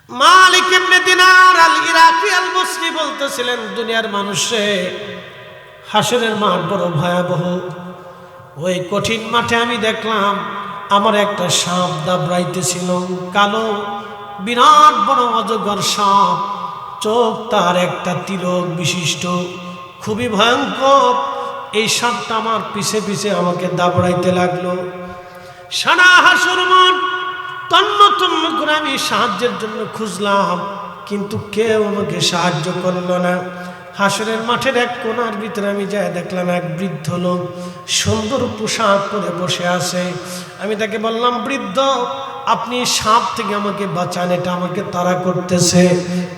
মালিক ইবনে দিনার আল ইরাকি আল বসরি বলতেছিলেন, দুনিয়ার মানুষে হাসরের মাঠ বড় ভয়াবহ। ওই কঠিন মাঠে আমি দেখলাম আমার একটা সাপ দাবড়াইতেছিল, কালো বিরাট বড় অজগর সাপ, চোখ তার একটা তিলক বিশিষ্ট, খুবই ভয়ঙ্কর। এই সাপটা আমার পিছে পিছে আমাকে দাবড়াইতে লাগলো। সারা হাসর মাঠ তন্ন তন্ন করে আমি সাহায্যের জন্য খুঁজলাম, কিন্তু কেউ আমাকে সাহায্য করলো না। হাসরের মাঠের এক কোণার ভিতরে আমি যাই দেখলাম এক বৃদ্ধ লোক সুন্দর পোশাক পরে বসে আছে। আমি তাকে বললাম, বৃদ্ধ, আপনি সাপ থেকে আমাকে বাঁচান, এটা আমাকে তাড়া করতেছে,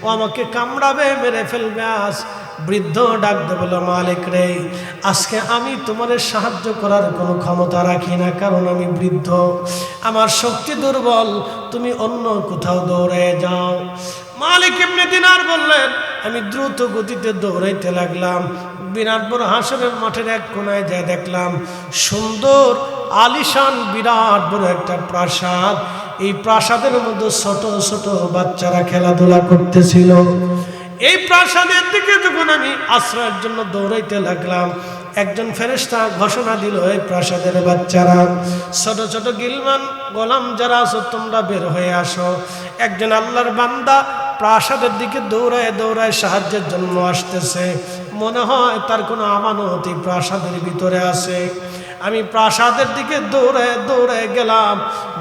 ও আমাকে কামড়াবে, মেরে ফেলবে আজ। বৃদ্ধ ডাক দে বলল, মালিক রে, আজকে আমি তোমার সাহায্য করার কোনো ক্ষমতা রাখি না, কারণ আমি বৃদ্ধ, আমার শক্তি দুর্বল, তুমি অন্য কোথাও দৌড়ে যাও। মালিক ইবনে দিনার বললেন, আমি দ্রুত গতিতে দৌড়াইতে লাগলাম। বিরাট বড় হাসরের মাঠের এক কোনায় যাই দেখলাম সুন্দর আলিশান বিরাট বড় একটা প্রাসাদ। এই প্রাসাদের মধ্যে ছোট ছোট বাচ্চারা খেলাধুলা করতেছিল। এই প্রাসাদের দিকে যখন আমি আশ্রয়ের জন্য দৌড়াইতে লাগলাম, একজন ফেরেশতা ঘোষণা দিল, এই প্রাসাদের বাচ্চারা, ছোট ছোট গিলমান গোলাম যারা আছো, তোমরা বের হয়ে আসো। একজন আল্লাহর বান্দা প্রাসাদের দিকে দৌড়ায় দৌড়ায় সাহায্যের জন্য আসতেছে, মনে হয় তার কোনো আমানত এই প্রাসাদের ভিতরে আছে। আমি প্রাসাদের দিকে দৌড়ায় দৌড়ায় গেলাম,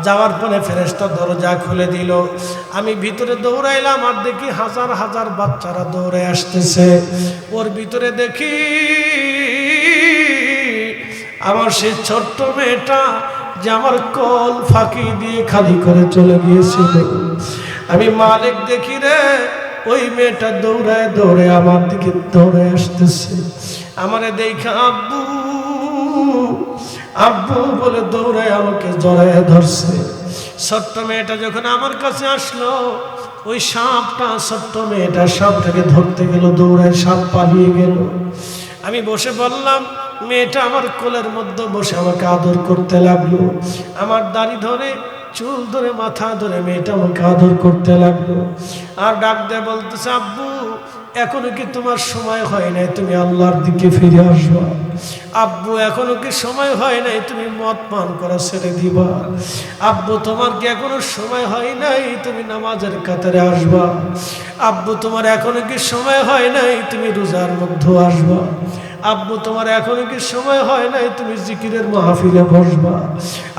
যাওয়ার পরে ফেরেশতা দরজা খুলে দিল। আমি ভিতরে দৌড়াইলাম আর দেখি হাজার হাজার বাচ্চারা দৌড়ে আসতেছে। ওর ভিতরে দেখি আমার সেই ছোট্ট মেয়েটা, যে আমার কোল ফাঁকি দিয়ে খালি করে চলে গিয়েছিল। আমি মালিক দেখি রে, ওই মেয়েটা দৌড়ায় দৌড়ে আমার দিকে দৌড়ে আসতেছে। আমারে দেখা আব্বু আব্বু বলে দৌড়ায় আমাকে জড়ায় ধরছে। ছোট্ট মেয়েটা যখন আমার কাছে আসলো, ওই সাপটা, ছোট্ট মেয়েটা সাপটাকে ধরতে গেল, দৌড়ায় সাপ পালিয়ে গেল। আমি বসে বললাম, মেয়েটা আমার কোলের মধ্যে বসে আমাকে আদর করতে লাগলো, আমার দাড়ি ধরে, চুল ধরে, মাথা ধরে মেয়েটা আমাকে আদর করতে লাগলো। আর ডাক দিয়ে বলতেছে, আব্বু এখনো কি তোমার সময় হয় নাই, তুমি আল্লাহর দিকে ফিরে আসবা? আব্বু এখনো কি সময় হয় নাই, তুমি মদ পান করা ছেড়ে দিবা? আব্বু তোমার কি এখনো সময় হয় নাই, তুমি নামাজের কাতারে আসবা? আব্বু তোমার এখনো কি সময় হয় নাই, তুমি রোজার মধ্যে আসবা? আব্বু তোমার এখনো কি সময় হয় নাই, তুমি জিকিরের মাহফিলে বসবা?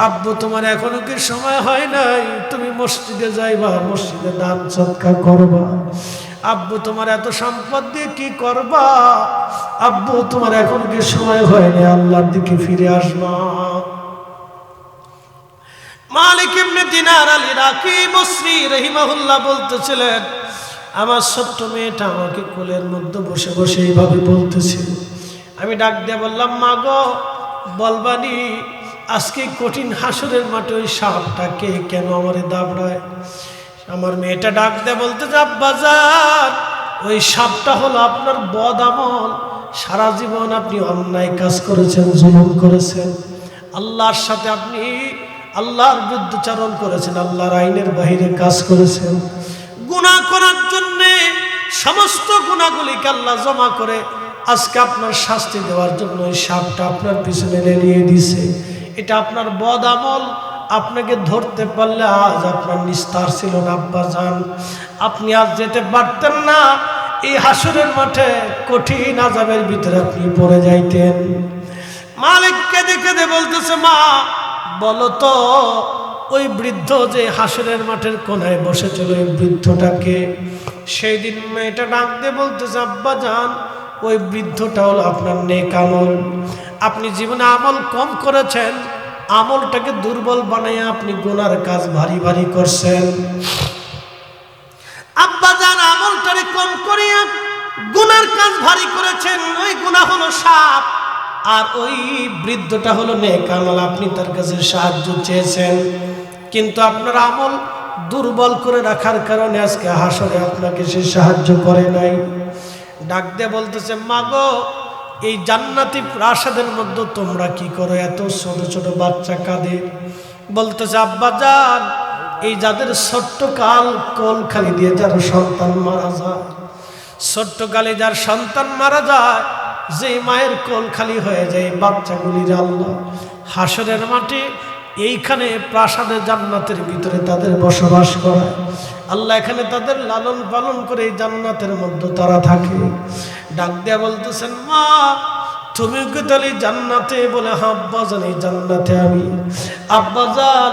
আব্বু তোমার এখনো কি সময় হয় নাই, তুমি মসজিদে যাইবা, মসজিদে দান সদকা করবা? আব্বু তোমার এত সম্পদ দিয়ে কি করবা? আব্বু তোমার এখন কি সময় হয়নি আল্লাহর দিকে ফিরে আসবা? মালিক ইবনে দিনার আল ইরাকি বসরি রাহিমাহুল্লাহ বলতেছিলেন, আমার ছোট্ট মেয়েটা আমাকে কোলের মধ্যে বসে বসে এইভাবে বলতেছিল। আমি ডাক দিয়ে বললাম, মা গো, বলবানি আজকে কঠিন হাসরের মাঠে ওই সাপটাকে কেন আমারে দাবড়ায়? আমার মেয়েটা ডাক দিয়ে বলতে, আব্বাজান, ওই সাপটা হলো আপনার বদ আমল। সারা জীবন আপনি অন্যায় কাজ করেছেন, জুলুম করেছেন, আল্লাহর সাথে আপনি আল্লাহর বিরুদ্ধাচরণ করেছেন, আল্লাহর আইনের বাহিরে কাজ করেছেন। গুনাহ করার জন্যে সমস্ত গুনাহগুলিকে আল্লাহ জমা করে আজকে আপনার শাস্তি দেওয়ার জন্য ওই সাপটা আপনার পিছনে লেলিয়ে দিছে। এটা আপনার বদ আমল। আপনাকে ধরতে পারলে আজ আপনার নিস্তার ছিল না আব্বাজান, আপনি আজ যেতে পারতেন না, এই হাসরের মাঠে কঠিন আযাবের ভিতরে আপনি পড়ে যাইতেন। মালিক কেঁদে কেঁদে বলতেছে, মা বলো তো, ওই বৃদ্ধ যে হাসরের মাঠের কোনায় বসেছিল, ওই বৃদ্ধটাকে? সেই দিন মেয়েটা ডাক দিয়ে বলতেছে, আব্বাজান, ওই বৃদ্ধটা হলো আপনার নেক আমল। আপনি জীবনে আমল কম করেছেন, আমলটাকে দুর্বল বানাইয়া আপনি গুনার কাজ ভারী ভারী করছেন। আব্বাজান আমলটারে কম করিয়া গুনার কাজ ভারী করেছেন। ওই গুনাহ হলো সাপ, আর ওই বৃদ্ধটা হলো নেক আমল। আপনি তার কাছে সাহায্য চেয়েছেন, কিন্তু আপনার আমল দুর্বল করে রাখার কারণে আজকে হাসরে আপনাকে সে সাহায্য করে নাই। ডাক দিয়ে বলতেছে, মা গো, এই জান্নাতি প্রাসাদের মধ্যে তোমরা কি করো? এত ছোট ছোট বাচ্চা কাঁদে। বলতেছে, আব্বাজান, এই যাদের ছোট্ট কাল কোল খালি দিয়ে যার সন্তান মারা যায়, ছোট্ট কালে যার সন্তান মারা যায়, যে মায়ের কোল খালি হয়ে যায় বাচ্চাগুলির আল্লাহ হাসরের মাঠে এইখানে প্রাসাদে জান্নাতের ভিতরে তাদের বসবাস করায়। আল্লাহ এখানে তাদের লালন পালন করে এই জান্নাতের মধ্যে তারা থাকে। ডাক দেয়া বলতেছেন, মা তুমি কি তাহলে জান্নাতে? বলে হ্যাঁ আব্বাজান, এই জান্নাতে আমি। আব্বাজান,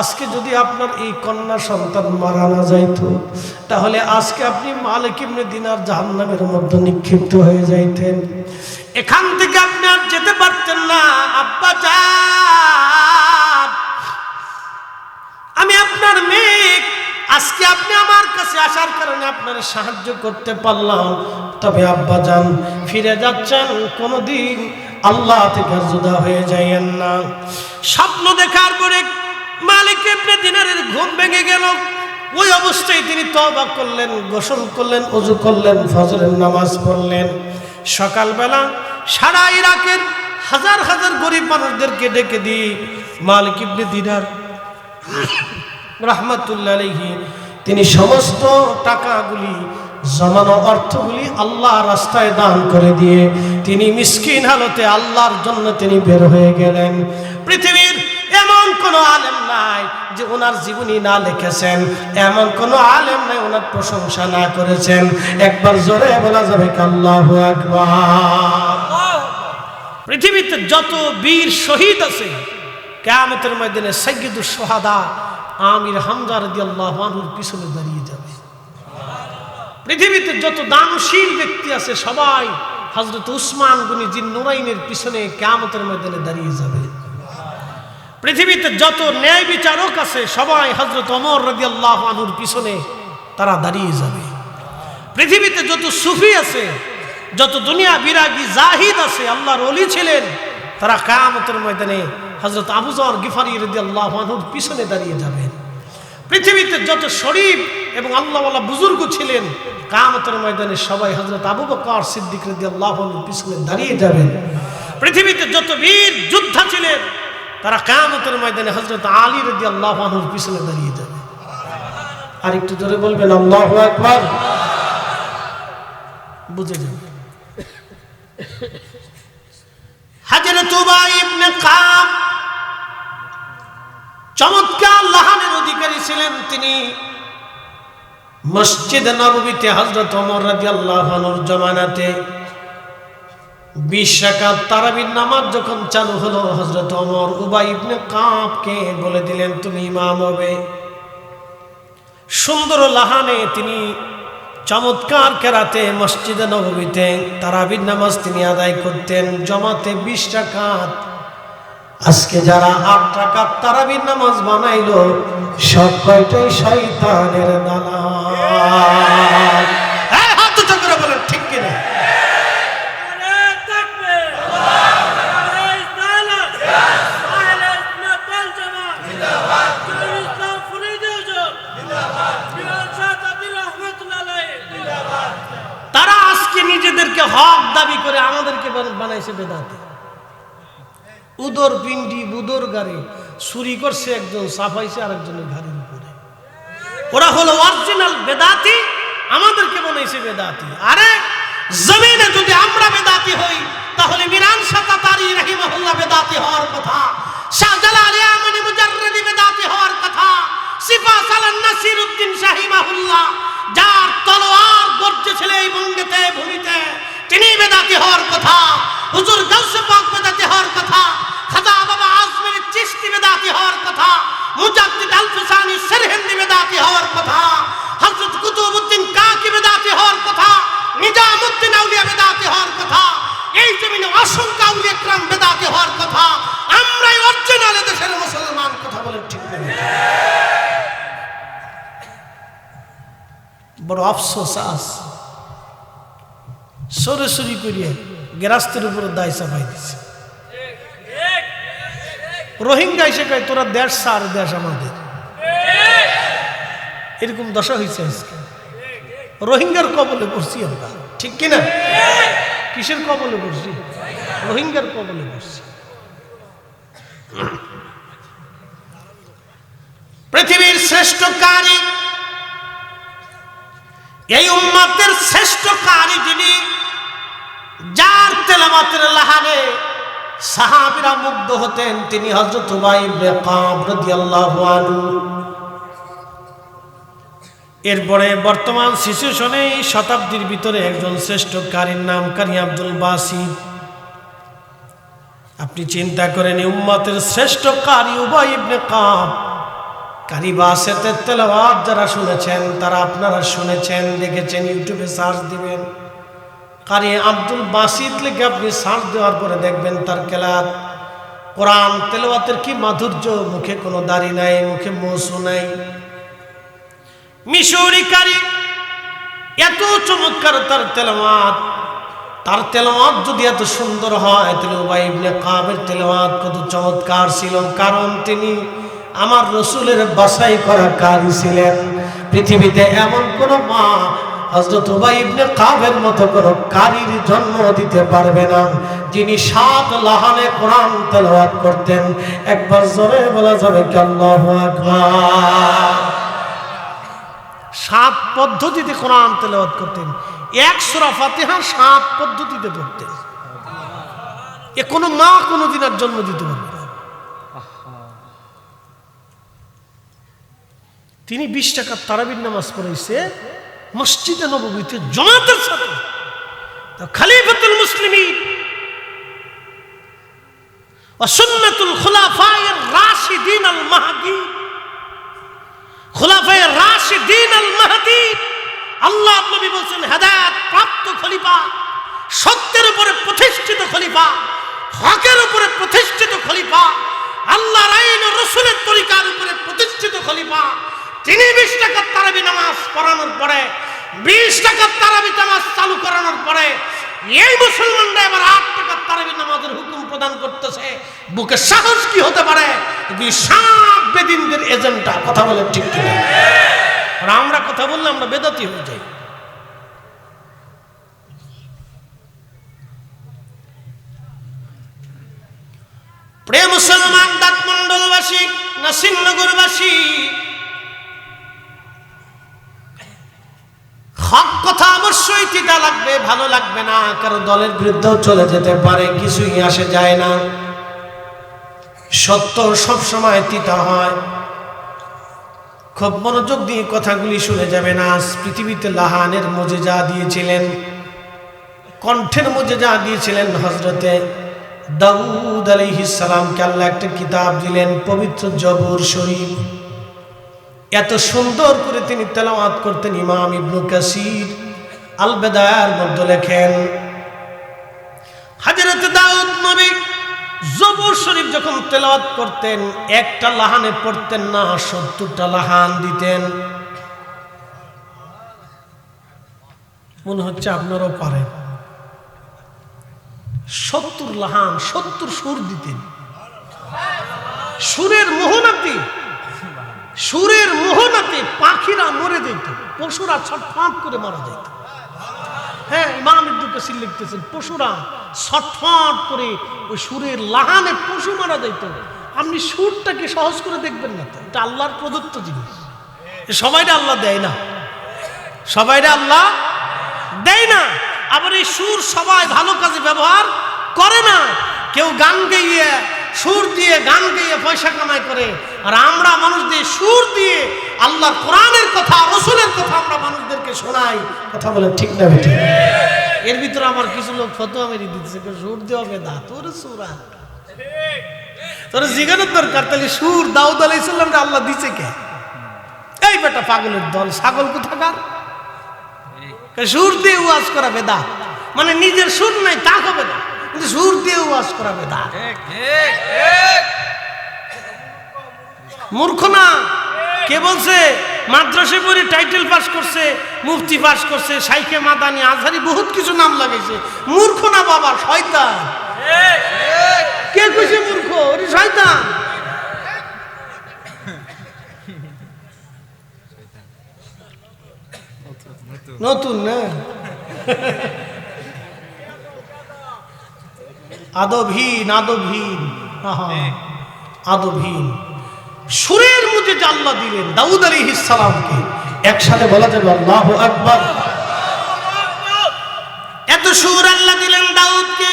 আজকে যদি আপনার এই কন্যা সন্তান মারা না যাইতো, তাহলে আজকে আপনি মালিক ইবনে দিনার জাহান্নামের মধ্যে নিক্ষিপ্ত হয়ে যাইতেন, এখান থেকে আপনি আর যেতে পারতেন না। আব্বাজান, আমি আপনার মেয়ে, আজকে আপনি আমার কাছে আসার কারণে আপনার সাহায্য করতে পারলাম। তবে আব্বাজান ফিরে যাচ্ছেন, কোনোদিন আল্লাহ থেকে জুদা হয়ে যাইয়েন না। স্বপ্ন দেখার পরে মালিক ইবনে দিনারের ঘুম ভেঙে গেল। ওই অবস্থায় তিনি তওবা করলেন, গোসল করলেন, ওযু করলেন, ফজরের নামাজ পড়লেন। সকালবেলা সারা ইরাকের হাজার হাজার গরিব মানুষদেরকে ডেকে দিয়ে মালিক ইবনে দিনার রাহমাতুল্লাহ আলাইহি তিনি সমস্ত টাকাগুলি, জমানো অর্থগুলি আল্লাহ রাস্তায় দান করে দিয়ে তিনি মিসকিন হালতে আল্লাহর জন্য তিনি বের হয়ে গেলেন। পৃথিবীর এমন কোন আলেম নাই যে ওনার জীবনী না লিখেছেন, এমন কোন আলেম নাই ওনার প্রশংসা না করেছেন। একবার জোরে বলা যাবে আল্লাহু আকবার। পৃথিবীতে যত বীর শহীদ আছে, কিয়ামতের ময়দানে সাইয়্যিদুশ শুহাদা আমির হামজা রাদিয়াল্লাহু আনহুর পিছনে দাঁড়িয়ে যাবে। পৃথিবীতে যত দানশীল ব্যক্তি আছে সবাই হযরত উসমান গনি জিন নুরাইনের পিছনে কিয়ামতের ময়দানে দাঁড়িয়ে যাবে। পৃথিবীতে যত ন্যায় বিচারক আছে সবাই হযরত ওমর রাদিয়াল্লাহু আনহুর পিছনে তারা দাঁড়িয়ে যাবে। পৃথিবীতে যত সুফি আছে, যত দুনিয়া বিরাগী জাহিদ আছে, আল্লাহর ওলি ছিলেন, তারা কিয়ামতের ময়দানে হযরত আবু যর গিফারি রাদিয়াল্লাহু আনহুর পিছনে দাঁড়িয়ে যাবেন। পৃথিবীতে যত শরীফ এবং আল্লাহওয়ালা বুজুর্গ ছিলেন, কিয়ামতের ময়দানে সবাই হযরত আবু বকর সিদ্দিক রাদিয়াল্লাহু আনহুর পিছনে দাঁড়িয়ে যাবেন। পৃথিবীতে যত বীর যোদ্ধা ছিলেন, তারা কিয়ামতের ময়দানে হযরত আলী রাদিয়াল্লাহু আনহুর পিছনে দাঁড়িয়ে যাবে। আর একটু জোরে বলবেন আল্লাহু আকবার, বুঝে যাবেন। হযরত উবাই ইবনে কাব চমৎকার লাহানের অধিকারী ছিলেন। তিনি মসজিদে নববীতে হযরত ওমর রাদিয়াল্লাহু আনহুর জামানাতে 20 রাকাত তারাবির নামাজ যখন চালু হলো, হযরত ওমর উবাই ইবনে কাবকে বলে দিলেন তুমি ইমাম হবে। সুন্দর লাহানে তিনি চমৎকার কেরাতে মসজিদে নববীতে তারাবির নামাজ তিনি আদায় করতেন জমাতে 20 রাকাত। আজকে যারা 8 রাকাত তারাবির নামাজ বানাইলো সব কয়টাই শয়তানের দালাল। হাত উঁচু করে বলেন ঠিক কিনা? তারা আজকে নিজেদেরকে হক দাবি করে আমাদেরকে বানাইছে বেদাতি। উদর পিন্ডি বুদর গাড়ি চুরি করছে একজন, সাফাইছে আরেকজনের ঘাড়ির উপরে। ওরা হলো অরিজিনাল বেদাতি, আমাদেরকে বানাইছে বেদাতি। আরে জমিনে যদি আমরা বেদাতি হই, তাহলে মিরান শাহ তাতারি রাহিমাহুল্লাহ বেদাতি হওয়ার কথা, শাহজালাল ইয়ামানি মুজাররিদি বেদাতি হওয়ার কথা, সিফা সালান নাসিরউদ্দিন শাহিমাহুল্লাহ যার তলোয়ার গর্জে ছিল এই বঙ্গেতে ভূমিতে, তিনি বেদাতি হওয়ার কথা। হুজুর গাউসে পাক বেদাতি হওয়ার কথা, খাজা বাবা আজমের চিশতি বেদাতি হওয়ার কথা, মুজাদ্দিদ আল-ফিসানি সিরহিন্দি বেদাতি হওয়ার কথা, হযরত কুতুবউদ্দিন কাকি বেদাতি হওয়ার কথা, নিজামউদ্দিন আউলিয়া বেদাতি হওয়ার কথা। এই জমিনে অসংখ্য আউলিয়া کرام বেদাতি হওয়ার কথা। আমরাই অরিজিনাল দেশের মুসলমান, কথা বলেন ঠিক না? বড় আফসোস, আজ সরাসরি করিয়ে গেরাস্তের উপরে দায় চাপাই দিচ্ছে। রোহিঙ্গা এসে কয় তোরা দেশ সার, দেশ আমাদের। এরকম দশা হয়েছে আজকে। রোহিঙ্গার কবলে পড়ছি আমরা, ঠিক কিনা? কিসের কবলে পড়ছি? রোহিঙ্গার কবলে পড়ছি। পৃথিবীর শ্রেষ্ঠ কারি, এই উম্মতের শ্রেষ্ঠ কারি যিনি, যার তেলাওয়াতের লাহানে সাহাবীরা মুগ্ধ হতেন, তিনি হযরত উবাই ইবনে কাব রাদিয়াল্লাহু আনহু। এরপরে বর্তমান সিচুয়েশনে এই শতাব্দীর ভিতরে একজন শ্রেষ্ঠ কারির নাম কারি আব্দুল বাসিত। আপনি চিন্তা করেন, উম্মতের শ্রেষ্ঠ কারি উবাই ইবনে কাব, কারি বাসিতের তেলাওয়াত যারা শুনেছেন তারা আপনারা শুনেছেন, দেখেছেন, ইউটিউবে সার্চ দিবেন কারি আব্দুল বাসিত লিখে আপনি সার্চ দেওয়ার পরে দেখবেন তার কেলাত কোরআন তেলাওয়াতের কি মাধুর্য, মুখে কোনো দাড়ি নাই, মুখে মৌসু নাই। মিশরি কারি, এত চমৎকার তার তেলাওয়াত যদি এত সুন্দর হয় তাহলে উবাই ইবনে কাবের তেলাওয়াত কত চমৎকার ছিল, কারণ তিনি আমার রসুলের বাছাই করা কারি ছিলেন। পৃথিবীতে এমন কোন মা হযরত উবাই ইবনে কাবের মতো কোন কারির জন্ম দিতে পারবে না, যিনি 7 লাহানে কোরআন তেলাওয়াত করতেন। একবার জোরে বলা যাবে কি আল্লাহু আকবার। 7 পদ্ধতিতে কোরআন তেলাওয়াত করতেন, এক সূরা ফাতিহা 7 পদ্ধতিতে পড়তেন। এ কোনো মা কোনোদিন আর জন্ম দিতে পারবে না। তিনি 20 টাকার তারাবির নামাজ পড়াইছে মসজিদে নববীতে জামাতের সাথে। খলিফাতুল মুসলিমিন ওয়া সুন্নাতুল খুলাফায়ে রাশিদিন আল মাহদি, খুলাফায়ে রাশিদিন আল মাহদি, আল্লাহ নবী বলেন হেদায়েত প্রাপ্ত খলিফা, সত্যের উপরে প্রতিষ্ঠিত খলিফা, হকের উপরে প্রতিষ্ঠিত খলিফা, আল্লাহর আইন ও রাসূলের তরিকার উপরে প্রতিষ্ঠিত খলিফা। তিনি 20 টাকার তারাবি নামাজ পড়ানোর পরে, 20 টাকার তারাবি নামাজ চালু করানোর পরে এই মুসলমানরা এবার 8 টাকার তারাবি নামাজের হুকুম প্রদান করতেছে। বুকে সাহস কি হতে পারে? সব বেদিনদের এজেন্ডা। কথা বলে ঠিক কি? আর আমরা কথা বললে আমরা বেদাতি হয়ে যাই। প্রিয় মুসলমান দাঁতমন্ডলবাসী, নাসিরনগরবাসী, হক কথা অবশ্যই তিতা লাগবে, ভালো লাগবে না, কারো দলের বিরুদ্ধেও চলে যেতে পারে, কিছুই আসে যায় না। সত্য সব সময় তিতা হয়। খুব মনোযোগ দিয়ে কথাগুলি শুনে যাবেন। আজ পৃথিবীতে লাহানের মুজিজা দিয়েছিলেন, কণ্ঠের মুজিজা দিয়েছিলেন হযরতে দাউদ আলাইহিস সালামকে। আল্লাহ একটা কিতাব দিলেন, পবিত্র জবুর শরীফ। এত সুন্দর করে তিনি তেলাওয়াত করতেন। ইমাম ইবনে কাসির আল বেদায়ার মধ্যে লেখেন, হযরত দাউদ নবী জবুর শরীফ যখন তেলাওয়াত করতেন, একটা লাহানে পড়তেন না, 70টা লাহান দিতেন। মনে হচ্ছে আপনারাও পারেন। 70 লাহান, 70 সুর দিতেন। সুরের মোহনাতে পাখিরা মরে যেত, পশুরা ছটফট করে মারা যেত। হ্যাঁ, ইমাম ইবনে কাসির লিখতেছেন, পশুরা ছটফট করে ওই সুরের লাহানে পশু মারা যেত। আপনি সুরটাকে সহজ করে দেখবেন না তো, এটা আল্লাহর প্রদত্ত জিনিস। সবাইটা আল্লাহ দেয় না, সবাইটা আল্লাহ দেয় না। আবার এই সুর সবাই ভালো কাজে ব্যবহার করে না। কেউ গান গেয়ে, সুর দিয়ে গান গেয়ে পয়সা কামাই করে, আর আমরা মানুষদের সুর দিয়ে আল্লাহর কোরআনের কথা, রাসূলের কথা আমরা মানুষদেরকে শোনাই। কথা বলে ঠিক না বেঠিক? এর ভিতরে আমার কিছু লোক ফতোয়া মেরে দিচ্ছে, সুর দেওয়া বেদা। তোর সুরা তোর জিজ্ঞাসার দরকার, তাহলে সুর দাউদ আলাইহিস সালামকে আল্লাহ দিছে কে? এই বেটা পাগলের দল, ছাগল কোথাকার। সুর দিয়ে ওয়াজ করা বেদা, মানে নিজের সুর নাই তা হবে না, কিন্তু সুর দিয়ে ওয়াজ করা বেদা। মূর্খ না? কে বলছে? মাদ্রাসা পড়ে টাইটেল পাস করছে, মুফতি পাস করছে, শাইখে মাদানি, আজহারি, বহুত কিছু নাম লাগাইছে। মূর্খ না বাবা, শয়তান। কে কইছে মূর্খ? ওরে শয়তান। নতুন না, আদবহীন, আদবহীন, আদবহীন। সুরের মুজিজা আল্লাহ দিলেন দাউদ আলাইহিস সালামকে। একসাথে বলা যাবে আল্লাহু আকবার। এত সুর আল্লাহ দিলেন দাউদকে,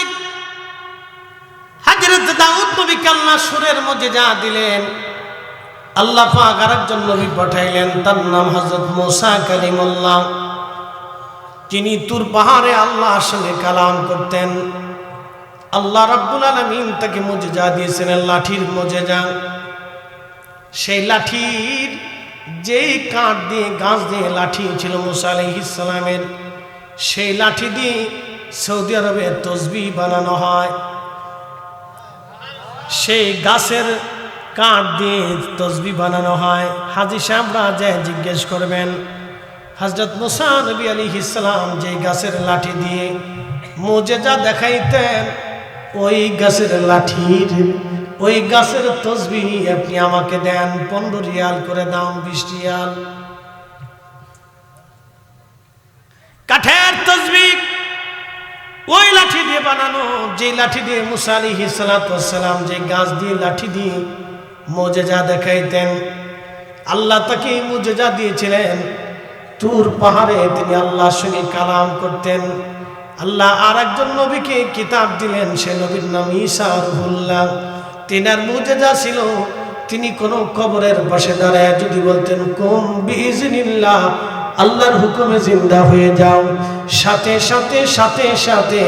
হযরত দাউদ নবীকে আল্লাহ সুরের মুজিজা দিলেন। আল্লাহ পাক আরেকজন নবী পাঠাইলেন, তার নাম হযরত মুসা কালিমুল্লাহ, যিনি তুর পাহাড়ে আল্লাহর সঙ্গে কালাম করতেন। আল্লাহ রাব্বুল আলামিন তাকে মুজিজা দিয়েছিলেন, লাঠির মুজিজা। সেই লাঠির যেই কাঠ দিয়ে গাছ দিয়ে লাঠি ছিল মুসা আলাইহিস সালামের, সেই লাঠি দিয়ে সৌদি আরবে তসবিহ বানানো হয়। সেই গাছের কাঠ দিয়ে তসবিহ বানানো হয়। হাজী সাহেবরা যে জিজ্ঞেস করবেন হযরত মুসা নবী আলাইহিস সালাম যে গাছের লাঠি দিয়ে মুজিজা দেখাইতেন, ওই গাছের লাঠির ওই গাছের তসবিহ আপনি আমাকে দেন, 15 রিয়াল করে দাম, 20 রিয়াল। কাঠের তসবিহ ওই লাঠি দিয়ে বানানো, যে লাঠি দিয়ে মুসা আলাইহিস সালাতু ওয়াস সালাম যে গাছ দিয়ে লাঠি দিয়ে মুজিজা দেখাইতেন। আল্লাহ তাকে মুজিজা দিয়েছিলেন, তুর পাহাড়ে তিনি আল্লাহর সঙ্গে কালাম করতেন। আল্লাহ আরেকজন নবীকে কিতাব দিলেন, সে নবীর নাম ঈসা রুহুল্লাহ। তিনার মুজিজা ছিল, তিনি কোন কবরের পাশে দাঁড়ায় যদি বলতেন কুম বিইজনিল্লাহ, আল্লাহর হুকুমে জিন্দা হয়ে যাও, সাথে সাথে সাথে সাথে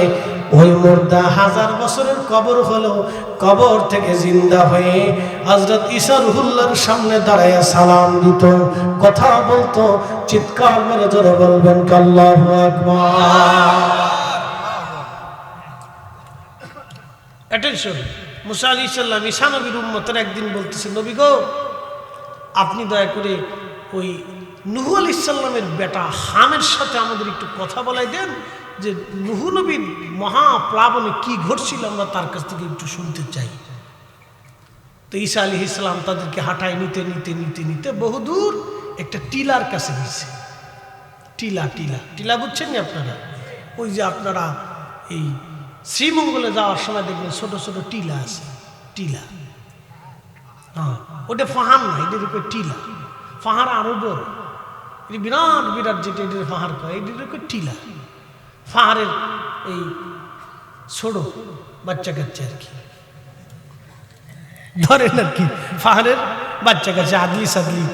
ওই মুর্দা 1000 বছরের কবর হলো, কবর থেকে জিন্দা হয়ে হযরত ঈসা রুহুল্লাহর সামনে দাঁড়ায় সালাম দিত, কথা বলতো। চিৎকার মেরে জোরে বলবেন আল্লাহু আকবার। অ্যাটেনশন। মুসা আলাইহিস সালাম ঈসা নবীর উম্মতের একদিন বলতেছে, নবী গো, আপনি দয়া করে ওই নূহ আলাইহিস সালামের বেটা হামের সাথে আমাদের একটু কথা বলাই দেন, যে নূহ নবীর মহাপ্লাবনে কি ঘটছিল আমরা তার কাছ থেকে একটু শুনতে চাই। তো ঈসা আলাইহিস সালাম তাদেরকে হাঁটায় নিতে নিতে নিতে নিতে বহুদূর একটা টিলার কাছে গেছে। টিলা টিলা টিলা বুঝছেন না আপনারা? ওই যে আপনারা এই শ্রীমঙ্গলে যাওয়ার সময় দেখবেন ছোট ছোট টিলা আছে, টিলা। হ্যাঁ, ওটা পাহাড় না, এটার উপরে টিলা। পাহাড় আরো বড়, এটি বিরাট বিরাট, যেটা এটার পাহাড় কয়, এটার উপরে টিলা। পাহাড়ের এই ছোট বাচ্চা কাচ্চা আর কি ধরেন আর কি, পাহাড়ের বাচ্চা কাচ্চা আদলি সাদলি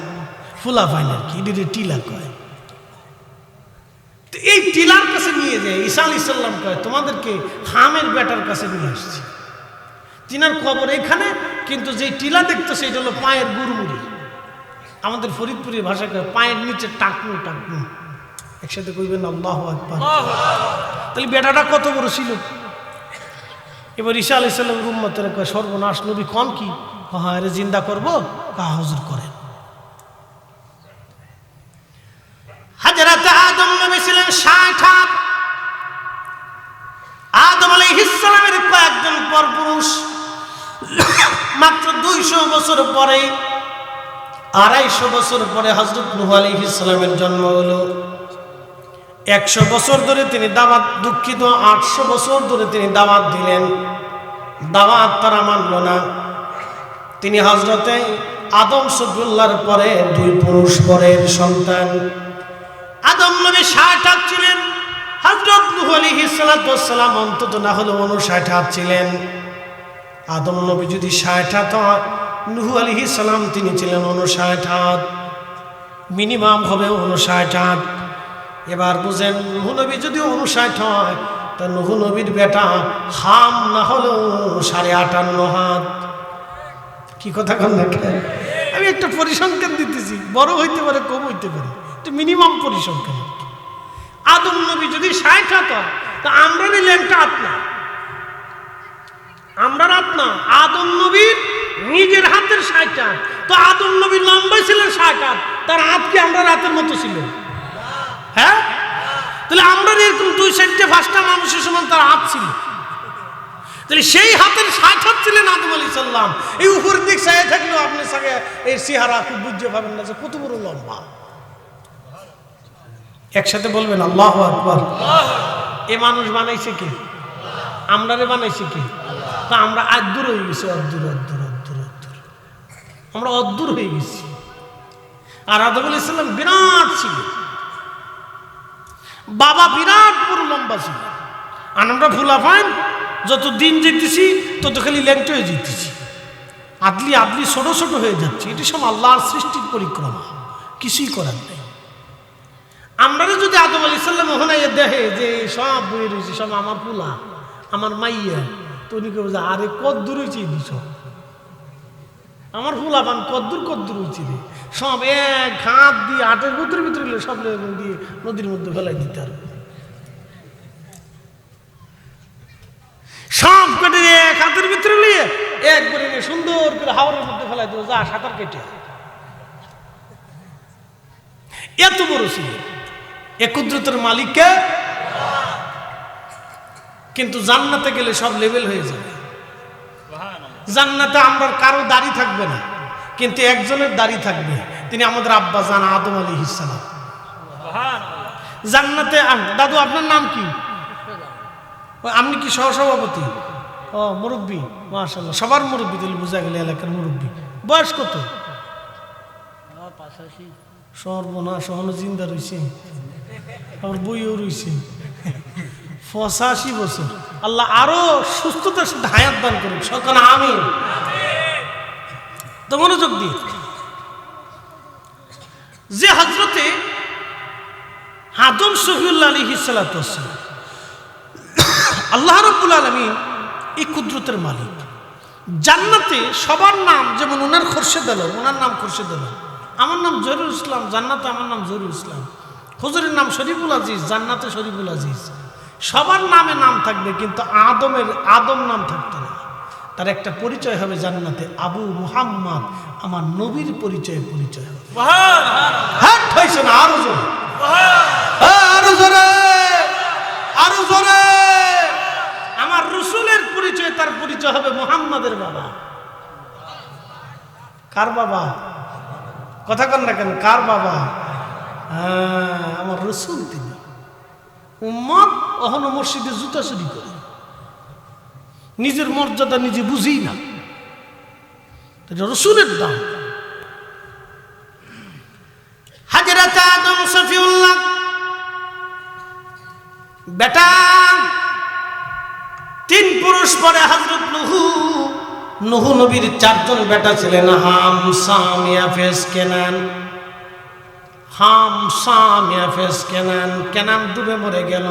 ফুলা পাইন আর কি, এটার টিলা কয়। তো এই টিলার কাছে নিয়ে যায় ঈসা আলাইহিস সালাম, কয় তোমাদেরকে হামের বেটার কাছে নিয়ে আসছি, তিনার কবর এখানে, কিন্তু যে টিলা দেখতেছে এটা হলো পায়ের গুড়মুড়ি। আমাদের ফরিদপুরের ভাষায় কয় পায়ের নিচে টাকনু টাকনু। একসাথে কইবেন আল্লাহু আকবার। তাহলে বেটাটা কত বড় ছিল। এবার ঈসা আলাইহিস সালামের উম্মতেরা কয় সর্বনাশ, নবী কোন কি? হ্যাঁ, এর জিন্দা করবো, হুজুর করেন। হযরত আদম নবী ছিলেন 60 হাত। আদম আলাইহিস সালামের কয়েকজন পরপুরুষ, মাত্র 200 বছর পরে, 250 বছর পরে হযরত নূহ আলাইহিস সালামের জন্ম হলো। 100 বছর ধরে তিনি দাওয়াত, দুঃখিত 800 বছর ধরে তিনি দাওয়াত দিলেন, দাওয়াত তারা মানল না। তিনি হযরতে আদম সফিউল্লাহর পরে 2 পুরুষ পরের সন্তান। আদম নবী 60 হাত ছিলেন, হযরত নূহ আলাইহিস সালাম অন্তত না হলে 59 হাত ছিলেন। আদম নবী যদি 60 হাত হয়, নূহ আলাইহিস সালাম তিনি ছিলেন 59 হাত, মিনিমাম হবে 59 হাত। এবার বুঝেন, নূহ নবী যদি 59 হয়, তা নূহ নবীর বেটা হাম না হলেও 58.5 হাত। কি কথা কন না? আমি একটা পরিসংখ্যান দিতেছি, বড় হইতে পারে কম হইতে পারে, এটা মিনিমাম পরিসংখ্যান। আদম নবী যদি 60 হাত হয়, তা আমরা নিলেন হাত না, আমরা রাত না, আদম নবীর নিজের হাতের 60 হাত। তো আদম নবী লম্বাই ছিলেন 60 হাত, তার হাত কি আমরা রাতের মতো ছিল? হ্যাঁ, তাহলে আমরা এরকম 2-4-5টা মানুষের সমান তার হাত ছিল। তাহলে সেই হাতের 60 হাত ছিলেন আদম আলাইহিস সালাম। এই উপরের দিক চাইয়ে থাকলেও আপনি সাথে এই চেহারা খুব বুঝতে পাবেন না যে কত বড় লম্বা। একসাথে বলবেন আল্লাহু আকবার। এ মানুষ বানাইছে কে? আমরারে বানাইছে কে? তা আমরা আদ্দুর হয়ে গেছি, অদ্দুর অদ্দুর অদ্দুর অদ্দুর, আমরা অদ্দুর হয়ে গেছি। আর আদম আলাইহিস সালাম বিরাট ছিল, বাবা বিরাট বড় লম্বা ছিল। আর আমরা ভুলা পাইন যত দিন যেতেছি তত খালি ল্যাংটা হয়ে যেতেছি, আদলি আদলি ছোট ছোট হয়ে যাচ্ছে। এটি সব আল্লাহর সৃষ্টির পরিক্রমা, কিছুই করার নেই। আমরা যদি আদম আলাইহিস সালাম ওখানে দেখে যে সব বয়ে রয়েছে, সব আমার পোলা, আমার মাইয়া, তো উনি কেউ যে আরে কদ্দূর হয়েছে এই সব আমার পোলা পান কদ্দূর হয়েছে রে, সব এক হাত দিয়ে আটের ভিতরে সব দিয়ে নদীর মধ্যে ফেলাই দিতে পারবে, সব কেটে এক হাতের ভিতরে নিয়ে একবারে নিয়ে সুন্দর করে হাওরের মধ্যে ফেলাই দেবো, যা সাঁতার কেটে। এত বড় ছিল এ কুদরতের মালিককে। কিন্তু জান্নাতে গেলে সব লেভেল হয়ে যাবে। জান্নাতে আমরা কারো দাড়ি থাকবে না, কিন্তু একজনের দাড়ি থাকবে, তিনি আমাদের আব্বা জান আদম আলাইহিস সালাম। জান্নাতে দাদু আপনার নাম কি? আপনি কি সহসভাপতি? ও মুরব্বী, মাশাআল্লাহ, সবার মুরব্বী দিল, বোঝা গেল এলাকার মুরব্বী। বয়স কত? সর্বনাশ, সহন জিন্দা রয়েছে, আমার বইও রয়েছে 85 বছর। আল্লাহ আরো সুস্থতার সাথে হায়াত দান করুন, সকল আমিন। তো মনোযোগ দিয়ে, যে হযরতে আদম শফিউল্লাহ আলাইহিস সালাতু ওয়াসসালাম, আল্লাহ রাব্বুল আলামিন এই কুদরতের মালিক। জান্নাতে সবার নাম যেমন ওনার খোরশেদ আলম, ওনার নাম খোরশেদ আলম, আমার নাম জহিরুল ইসলাম, জান্নাতে আমার নাম জহিরুল ইসলাম, হুজুরের নাম শরীফুল আজিজ, জান্নাতে শরীফুল আজিজ। সবার নামে নাম থাকবে, কিন্তু আদমের আদম নাম থাকতো না। তার একটা পরিচয় হবে জান্নাতে, আবু মুহাম্মদ, আমার নবীর পরিচয় হবে। হ্যাঁ হইছে না? আরো জোরে, আরো জোরে, আরো জোরে। আমার রসুলের পরিচয়, তার পরিচয় হবে মুহাম্মাদের বাবা। কার বাবা? কথা কন না কেন? কার বাবা? আমার রসুল। তিনি উম্মত অহনো মসজিদে জুতা চুরি করে, নিজের মর্যাদা নিজে বুঝি না, রসুলের দাম। হযরত আদম শফিউল্লাহ বেটা, 3 পুরুষ পরে হযরত নূহ নবীর 4 জন বেটা ছিলেন, হাম, সাম, ইয়াফেস, কেনান। হাম, সাম, ইয়াফেস, কেনান। কেনান ডুবে মরে গেল।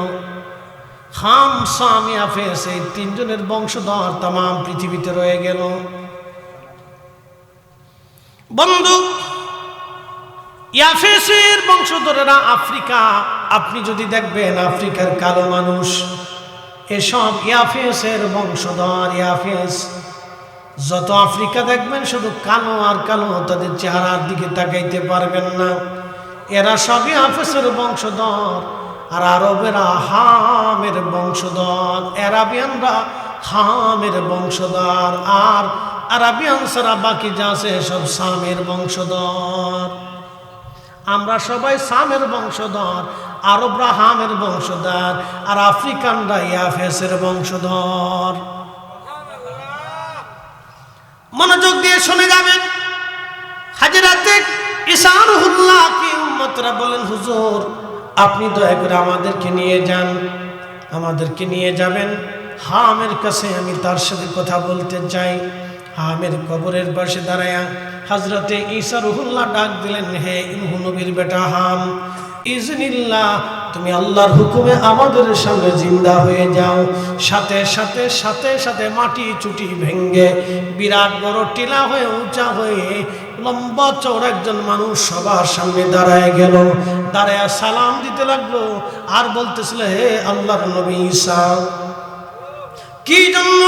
হাম, সাম, ইয়াফেস, এই 3 জনের বংশধর তাম পৃথিবীতে রয়ে গেল। বন্ধু, ইয়াফেসের বংশধরেরা আফ্রিকা, আপনি যদি দেখবেন আফ্রিকার কালো মানুষ, এসব ইয়াফেসের বংশধর। ইয়াফেস যত আফ্রিকা দেখবেন শুধু কালো আর কালো, তাদের চেহারার দিকে তাকাইতে পারবেন না। এরা সবই ইয়াফেসের বংশধর। আর আরবেরা হামের বংশধর, আরাবিয়ানরা হামের বংশধর, আর আরাবিয়ান ছাড়া বাকি যা আছে সব সামের বংশধর। আমরা সবাই সামের বংশধর, আরবরা হামের বংশধর, আর আফ্রিকানরা ইয়াফেসের বংশধর। মনোযোগ দিয়ে শুনে যাবেন। হযরত ঈসা রুহুল্লাহকে উম্মতরা বলেন, হুজুর আপনি দয়া করে আমাদেরকে নিয়ে যান, আমাদেরকে নিয়ে যাবেন হামের কাছে, আমি তার সাথে কথা বলতে চাই। হামের কবরের পাশে দাঁড়ায়া হযরতে ঈসা রুহুল্লাহ ডাক দিলেন, হে নূহ নবীর বেটা হাম, ইজনিল্লাহ, তুমি আল্লাহর হুকুমে আমাদের সামনে জিন্দা হয়ে যাও। সাথে সাথে সাথে সাথে মাটি চুটি ভেঙ্গে বিরাট বড় টিলা হয়ে উঁচা হয়ে লম্বা চওড়া একজন মানুষ সবার সামনে দাঁড়ায় গেল। দাঁড়ায় সালাম দিতে লাগলো আর বলতেছিল, হে আল্লাহর নবী ঈসা, কি জন্য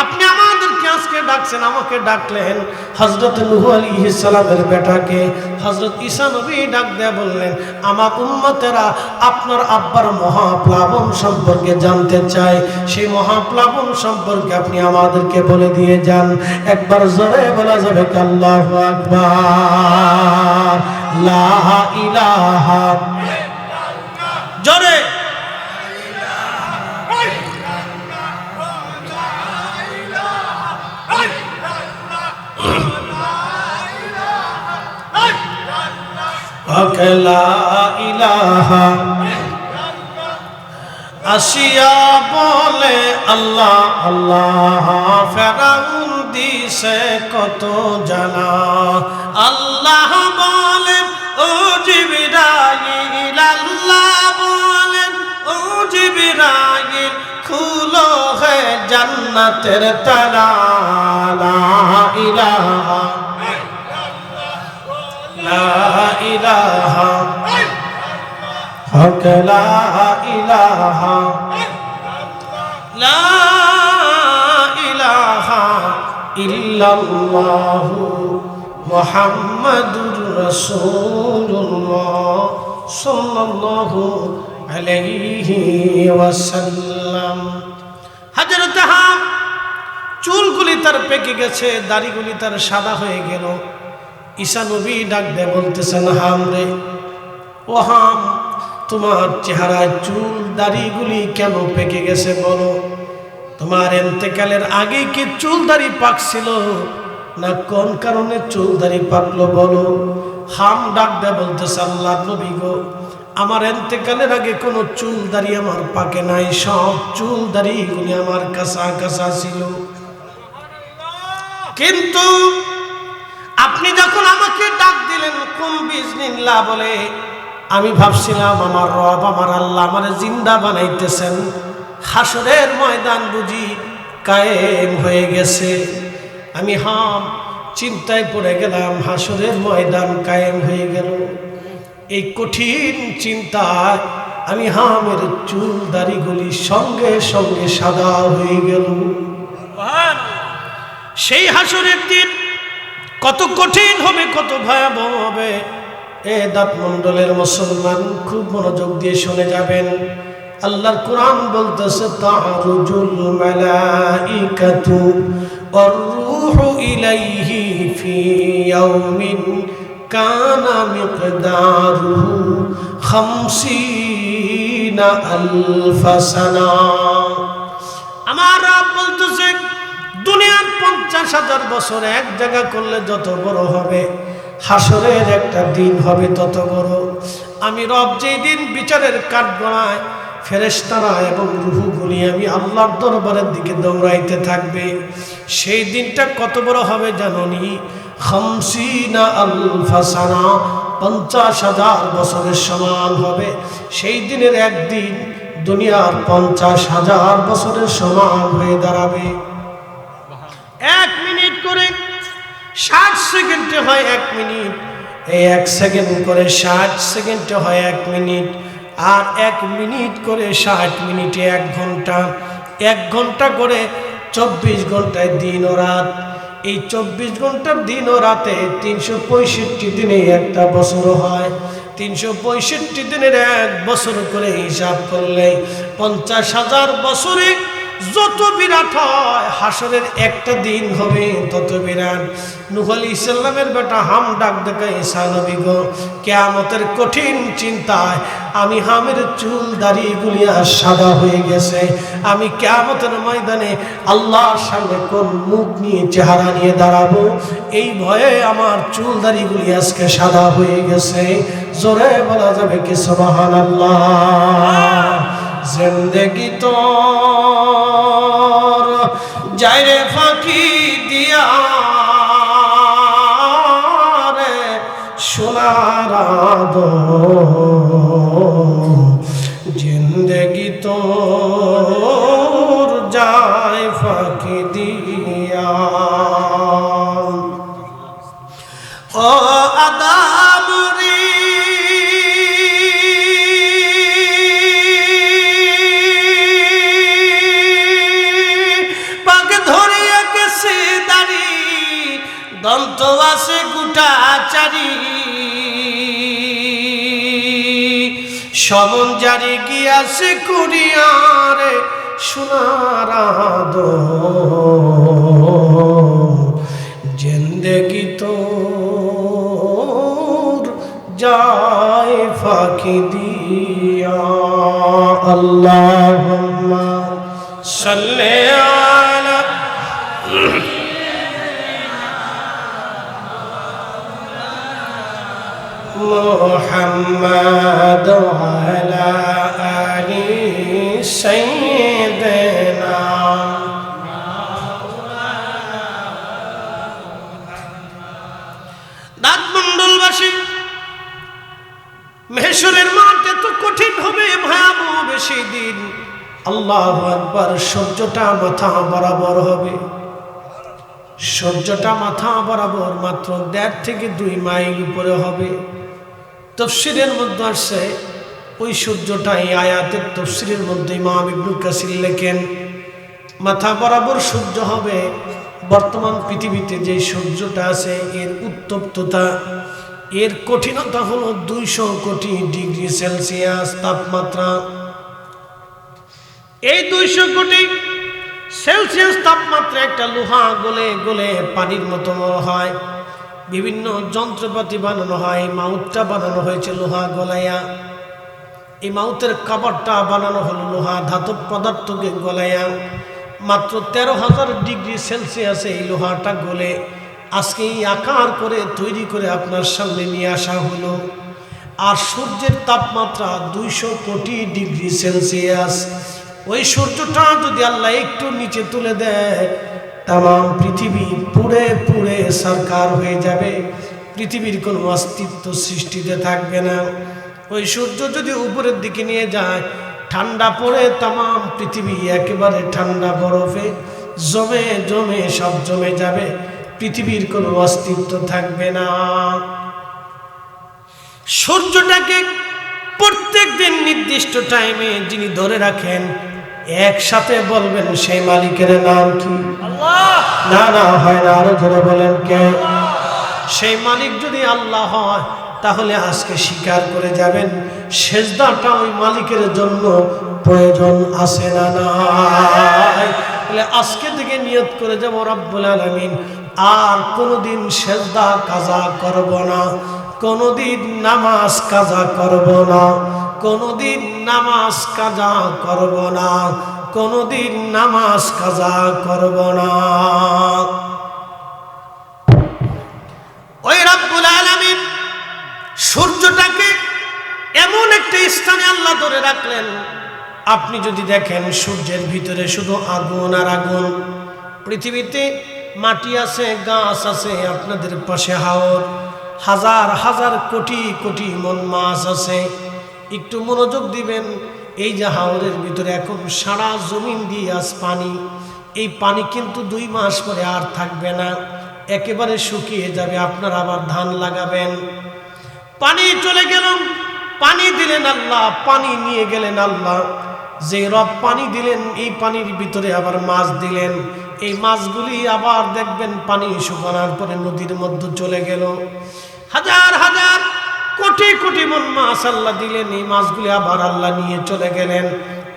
আপনি আমাদেরকে আজকে ডাকছেন? আমাকে ডাকলেন। হযরত নূহ আলাইহিস সালামের বেটাকে হযরত ঈসা নবী ডাক দেয়া বললেন, আমার উম্মতেরা আপনার আব্বার মহাপ্লাবন সম্পর্কে জানতে চায়, সেই মহাপ্লাবন সম্পর্কে আপনি আমাদেরকে বলে দিয়ে যান। একবার জোরে বলা যাবে আল্লাহু আকবার, লা ইলাহা ইল্লাল্লাহ, জোরে। হক লা ইলাহা আসিয়া বলে আল্লাহ আল্লাহ ফেরাউন দিছে কত জানা আল্লাহ বলেন ও জিবরাইল আল্লাহ বলেন ও জিবরাইল খুলো হে জান্নাতের তালা লা ইলাহা লা ইলাহা হক লা ইলাহা লা ইলাহা ইল্লাল্লাহু মুহাম্মাদুর রাসূলুল্লাহ সাল্লাল্লাহু আলাইহি ওয়াসাল্লাম। হযরত হাম চুলগুলি তার পেকে গেছে, দাড়িগুলি তার সাদা হয়ে গেল। ঈসা নবী ডাক দিয়ে বলতেছেন, হাম রে ও হাম, তোমার চেহারায় চুল দাড়িগুলি কেন পেকে গেছে বলো? তোমার ইন্তেকালের আগে কি চুল দাড়ি পাকছিল না কোন কারণে চুল দাড়ি পাকলো বলো? হাম ডাক দিয়ে বলতেছে, আল্লাহর নবী গো, আমার ইন্তেকালের আগে কোনো চুল দাড়ি আমার পাকে নাই, সব চুল দাড়িগুলি আমার কাঁচা কাঁচা ছিল। কিন্তু আপনি যখন আমাকে ডাক দিলেন কুম বিজনিল্লাহ বলে, আমি ভাবছিলাম আমার রব আমার আল্লাহ আমারে জিন্দা বানাইতেছেন, হাসরের ময়দান বুঝি কায়েম হয়ে গেছে। আমি হাম চিন্তায় পড়ে গেলাম, হাসরের ময়দান কায়েম হয়ে গেল। এই কঠিন চিন্তায় আমি হামের চুল দাড়িগুলি সঙ্গে সঙ্গে সাদা হয়ে গেল। সেই হাসরের দিন কত কঠিন হবে, কত ভয়াবহ হবে। এ দাঁত মণ্ডলের মুসলমান খুব মনোযোগ দিয়ে শুনে যাবেন। আল্লাহর কোরআন বলতেছে, তা'রুজুল মালাইকাতু ওয়ার রূহু ইলাইহি ফি ইয়াউমিন কানা মিকদারুহু 50 আলফ সানা। আমার রব বলতেছে, দুনিয়ার 50,000 বছর এক জায়গা করলে যত বড় হবে, হাসরের একটা দিন হবে তত বড়। আমি রব যেই দিন বিচারের কাঠ গড়ায়, ফেরেশতারা এবং রূহগুলি আমি আল্লাহর দরবারের দিকে দৌড়াইতে থাকবে। সেই দিনটা কত বড় হবে জানোনি? 50 আলফ সানা, 50,000 বছরের সমান হবে। সেই দিনের একদিন দুনিয়ার 50,000 বছরের সমান হয়ে দাঁড়াবে। 1 মিনিট করে 60 সেকেন্ডে হয় 1 মিনিট, এই 1 সেকেন্ড করে 60 সেকেন্ডে হয় 1 মিনিট, আর 1 মিনিট করে 60 মিনিটে 1 ঘন্টা, 1 ঘন্টা করে 24 ঘন্টায় দিন ও রাত। এই 24 ঘন্টার দিন ও রাতে 365 দিনে একটা বছর হয়। 365 দিনের 1 বছর করে হিসাব করলে 50,000 বছরে যত বিরাট হয়, হাসরের একটা দিন হবে তত বিরাট। নূহ আলাইহিস সালামের বেটা হাম ডাক দেখে, ঈসা নবী গো, কিয়ামতের কঠিন চিন্তায় আমি হামের চুল দাড়িগুলি আর সাদা হয়ে গেছে। আমি কিয়ামতের ময়দানে আল্লাহর সামনে কোন মুখ নিয়ে চেহারা নিয়ে দাঁড়াবো, এই ভয়ে আমার চুল দাড়িগুলি আজকে সাদা হয়ে গেছে। জোরে বলা যাবে কি সুবহানাল্লাহ? জিন্দেগি তো যাইরে ফাঁকি দিয়া রে সোনার জিন্দেগি তো যায় ফাঁকি দিয়া। ও আদাম রে দন্ত আছে গুটা চারি, সমন জারি গিয়াছে কুড়িয়ারে সোনার জিন্দেগি তোর যায় ফাঁকি দিয়া। আল্লাহুম্মা সাল্লি আলা محمد وعلى آل سيدنا দাঁতমণ্ডলবাসী মেহেশরের মাঠ এত কঠিন হবে, ভয়াবহ বেশি দিন। আল্লাহু আকবার। সূর্যটা মাথা বরাবর হবে, সূর্যটা মাথা বরাবর মাত্র 1.5 থেকে 2 মাইল উপরে হবে। তাফসীরের মধ্যে আসছে ওই সূর্যটা, এই আয়াতের তাফসীরের মধ্যে ইমাম ইবনে কাসির লেখেন মাথা বরাবর সূর্য হবে। বর্তমান পৃথিবীতে যে সূর্যটা আছে এর উত্তপ্ততা, এর কঠিনতা হলো 200 কোটি ডিগ্রি সেলসিয়াস তাপমাত্রা। এই 200 কোটি সেলসিয়াস তাপমাত্রা একটা লোহা গলে গলে পানির মতো হয়। বিভিন্ন যন্ত্রপাতি বানানো হয়, মাউথটা বানানো হয়েছে লোহা গলাইয়া। এই মাউথের কাপড়টা বানানো হলো লোহা, ধাতব পদার্থকে গলাইয়া। মাত্র 13,000 ডিগ্রি সেলসিয়াসে এই লোহাটা গলে আজকে এই আকার করে তৈরি করে আপনার সামনে নিয়ে আসা হলো। আর সূর্যের তাপমাত্রা 200 কোটি ডিগ্রি সেলসিয়াস। ওই সূর্যটা যদি আল্লাহ একটু নিচে তুলে দেয়, তাম পৃথিবী পুড়ে পুড়ে সারকার হয়ে যাবে, পৃথিবীর কোনো অস্তিত্ব সৃষ্টিতে থাকবে না। ওই সূর্য যদি উপরের দিকে নিয়ে যায়, ঠান্ডা পড়ে তাম পৃথিবী একেবারে ঠান্ডা বরফে জমে জমে সব জমে যাবে, পৃথিবীর কোনো অস্তিত্ব থাকবে না। সূর্যটাকে প্রত্যেক দিন নির্দিষ্ট টাইমে যিনি ধরে রাখেন, একসাথে বলবেন সেই মালিকের নাম কি? আল্লাহ। না না হয় না, আরো ধরে বলেন কে? সেই মালিক যদি আল্লাহ হয়, তাহলে আজকে স্বীকার করে যাবেন সেজদাটা ওই মালিকের জন্য প্রয়োজন আছে না নাই? তাহলে আজকে থেকে নিয়ত করে যাব রব্বুল আলামিন আর কোনোদিন সেজদা কাজা করব না, কোনোদিন নামাজ কাজা করব না, কোনোদিন নামাজ কাজা করব না, কোনোদিন নামাজ কাজা করব না। ওই রব্বুল আলামিন সূর্যটাকে এমন একটা স্থানে আল্লাহ ধরে রাখলেন, আপনি যদি দেখেন সূর্যের ভিতরে শুধু আগুন আর আগুন। পৃথিবীতে মাটি আছে, গাছ আছে, আপনাদের পাশে হাওর, হাজার হাজার কোটি কোটি মন মাছ আছে। একটু মনোযোগ দিবেন, এই যে হাওরের ভিতরে এখন সারা জমিন দিয়ে আজ পানি, এই পানি কিন্তু 2 মাস পরে আর থাকবে না, একেবারে শুকিয়ে যাবে। আপনারা আবার ধান লাগাবেন, পানি চলে গেল, পানি দিলেন আল্লাহ, পানি নিয়ে গেলেন আল্লাহ। যে রব পানি দিলেন, এই পানির ভিতরে আবার মাছ দিলেন। এই মাছগুলি আবার দেখবেন পানি শুকানোর পরে নদীর মধ্যে চলে গেল। হাজার হাজার কোটি কোটি মন মাছ আল্লাহ দিলেন, এই মাছগুলি আবার আল্লাহ নিয়ে চলে গেলেন।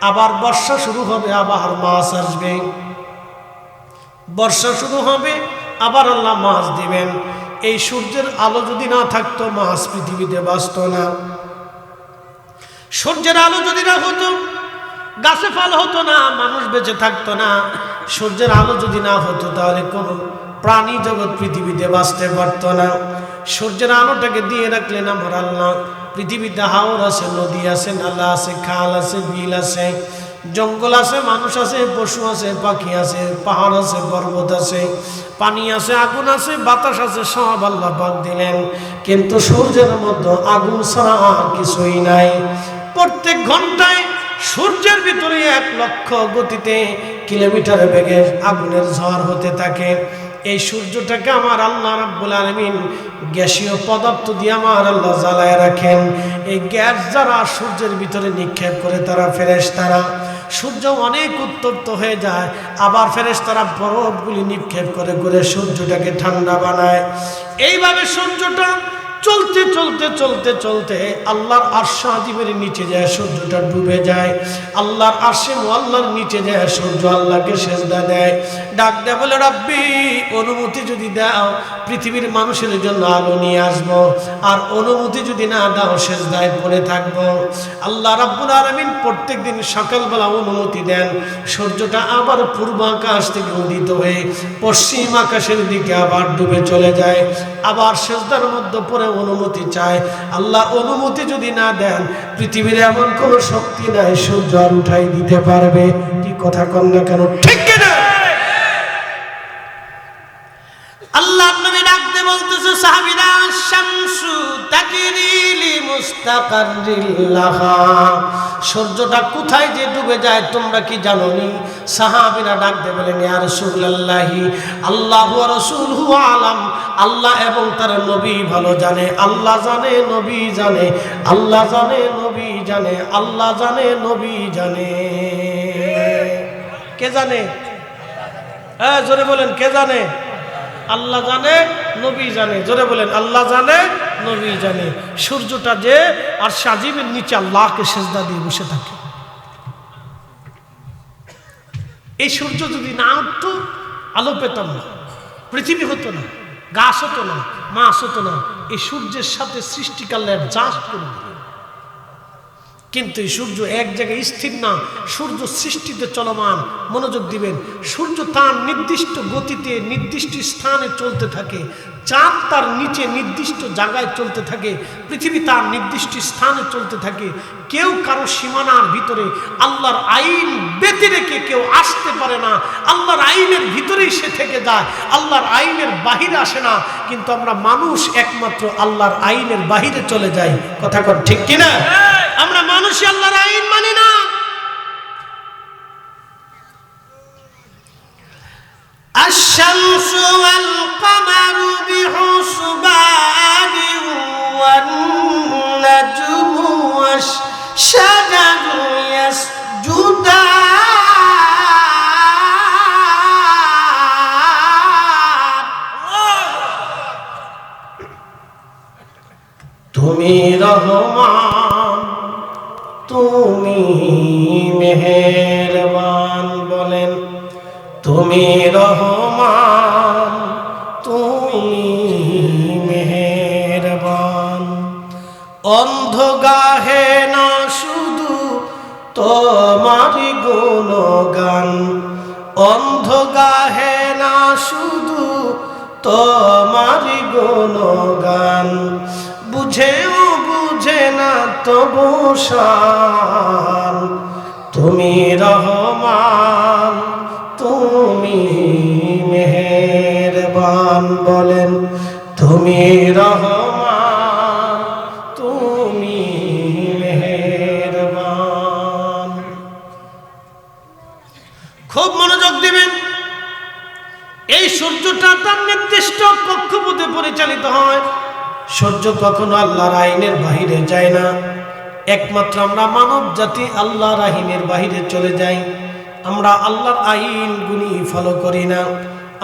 আবার বর্ষা শুরু হবে, আবার মাছ আসবে, বর্ষা শুরু হবে, আবার আল্লাহ মাছ দিবেন। এই সূর্যের আলো যদি না থাকতো, মাছ পৃথিবীতে বাঁচত না। সূর্যের আলো যদি না হতো, গাছে ফল হতো না, মানুষ বেঁচে থাকতো না। সূর্যের আলো যদি না হতো, তাহলে কোনো প্রাণী জগৎ পৃথিবীতে বাঁচতে পারত না। সূর্যের আলোটাকে দিয়ে রাখলেন আমার আল্লাহ। পৃথিবীতে হাওর আছে, নদী আছে, নালা আছে, খাল আছে, বিল আছে, জঙ্গল আছে, মানুষ আছে, পশু আছে, পাখি আছে, পাহাড় আছে, পর্বত আছে, পানি আছে, আগুন আছে, বাতাস আছে, সব আল্লাহ পাক দিলেন। কিন্তু সূর্যের মধ্যে আগুন ছাড়া আর কিছুই নাই। প্রত্যেক ঘন্টায় সূর্যের ভিতরে 1 লক্ষ গতিতে কিলোমিটার বেগে আগুনের ঝড় হতে থাকে। এই সূর্যটাকে আমার আল্লাহ রাব্বুল আলামিন গ্যাসীয় পদার্থ দিয়ে আমার আল্লাহ জ্বালায় রাখেন। এই গ্যাস যারা সূর্যের ভিতরে নিক্ষেপ করে, তারা ফেরেশতারা, সূর্য অনেক উত্তপ্ত হয়ে যায়, আবার ফেরেশতারা বরফগুলি নিক্ষেপ করে করে সূর্যটাকে ঠান্ডা বানায়। এইভাবে সূর্যটা চলতে চলতে চলতে চলতে আল্লাহর আরশ আজিমের নিচে যায়, সূর্যটা ডুবে যায়। আল্লাহর আরশে মুআল্লার নিচে যায়, সূর্য আল্লাহকে সেজদা দেয়, ডাক দেয়, বলে রব্বি অনুমতি যদি দাও পৃথিবীর মানুষের জন্য আলো নিয়ে আসবো, আর অনুমতি যদি না দাও সেজদায় পড়ে থাকবো। আল্লাহ রাব্বুল আলামিন প্রত্যেক দিন সকালবেলা অনুমতি দেন, সূর্যটা আবার পূর্ব আকাশ থেকে উদিত হয়ে পশ্চিম আকাশের দিকে আবার ডুবে চলে যায়, আবার সেজদার মধ্যে পড়ে অনুমতি চায়। আল্লাহ অনুমতি যদি না দেন, পৃথিবীর এমন কোন শক্তি নাই সূর্য আর উঠাই দিতে পারবে। কি কথা কন না কেন, ঠিক কিনা? আল্লাহ নবী ডাকতে বলতেছে সাহাবীরা, শামসু তাজরি লিমুস্তাকাররিল লাহা, সূর্যটা কোথায় যে ডুবে যায় তোমরা কি জানো নি? সাহাবীরা ডাকতে বলেন, ইয়া রাসূলুল্লাহি আল্লাহু ওয়া রাসূলুহু আলাম, আল্লাহ এবং তার নবী ভালো জানে। আল্লাহ জানে, নবী জানে, আল্লাহ জানে, নবী জানে, আল্লাহ জানে, নবী জানে। কে জানে? হ্যাঁ জোরে বলেন, কে জানে? আল্লাহ জানে, নবী জানে। জোরে বলেন, আল্লাহ জানে, নবী জানে। সূর্যটা যে আর সাজিবের নিচে আল্লাহকে সিজদা দিয়ে বসে থাকে। এই সূর্য যদি না উঠতো, আলো পেতাম না, পৃথিবী হতো না, গাছ হতো না, মাছ হতো না। এই সূর্যের সাথে সৃষ্টিকালে জাস্ট করে দিল। কিন্তু এই সূর্য এক জায়গায় স্থির না, সূর্য সৃষ্টিতে চলমান। মনোযোগ দিবেন, সূর্য তার নির্দিষ্ট গতিতে নির্দিষ্ট স্থানে চলতে থাকে, চাঁদ তার নিচে নির্দিষ্ট জায়গায় চলতে থাকে, পৃথিবী তার নির্দিষ্ট স্থানে চলতে থাকে। কেউ কারো সীমানার ভিতরে আল্লাহর আইন বেঁধে রেখে কেউ আসতে পারে না। আল্লাহর আইনের ভিতরেই সে থেকে যায়, আল্লাহর আইনের বাহিরে আসে না। কিন্তু আমরা মানুষ একমাত্র আল্লাহর আইনের বাহিরে চলে যাই। কথা কর ঠিক কিনা? আমরা মানুষ আল্লাহর আইন মানি না। আশ-শামসু ওয়াল কামারু বিহুসবানি ওয়ান নাজমু ওয়াশ-শাজারু ইয়াসজুদান। তুমি রহমান, তুমি মেহেরবান। বলেন, তুমি রহমান, তুমি মেহেরবান। অন্ধ গাহে না শুধু তোমারি গুণগান, অন্ধ গাহে না শুধু তোমারি গুণগান। বুঝেও বুঝে না তবু শান, তুমি রহমান, তুমি মেহেরবান। বলেন, তুমি রহমান, তুমি মেহেরবান। খুব মনোযোগ দিবেন। এই সূর্যটা তার নির্দিষ্ট কক্ষপথে পরিচালিত হয়। সূর্য কখনো আল্লাহর আইনের বাহিরে যায় না। একমাত্র আমরা মানব জাতি আল্লাহর আইনের বাহিরে চলে যাই। আমরা আল্লাহর আইনগুলি ফলো করি না।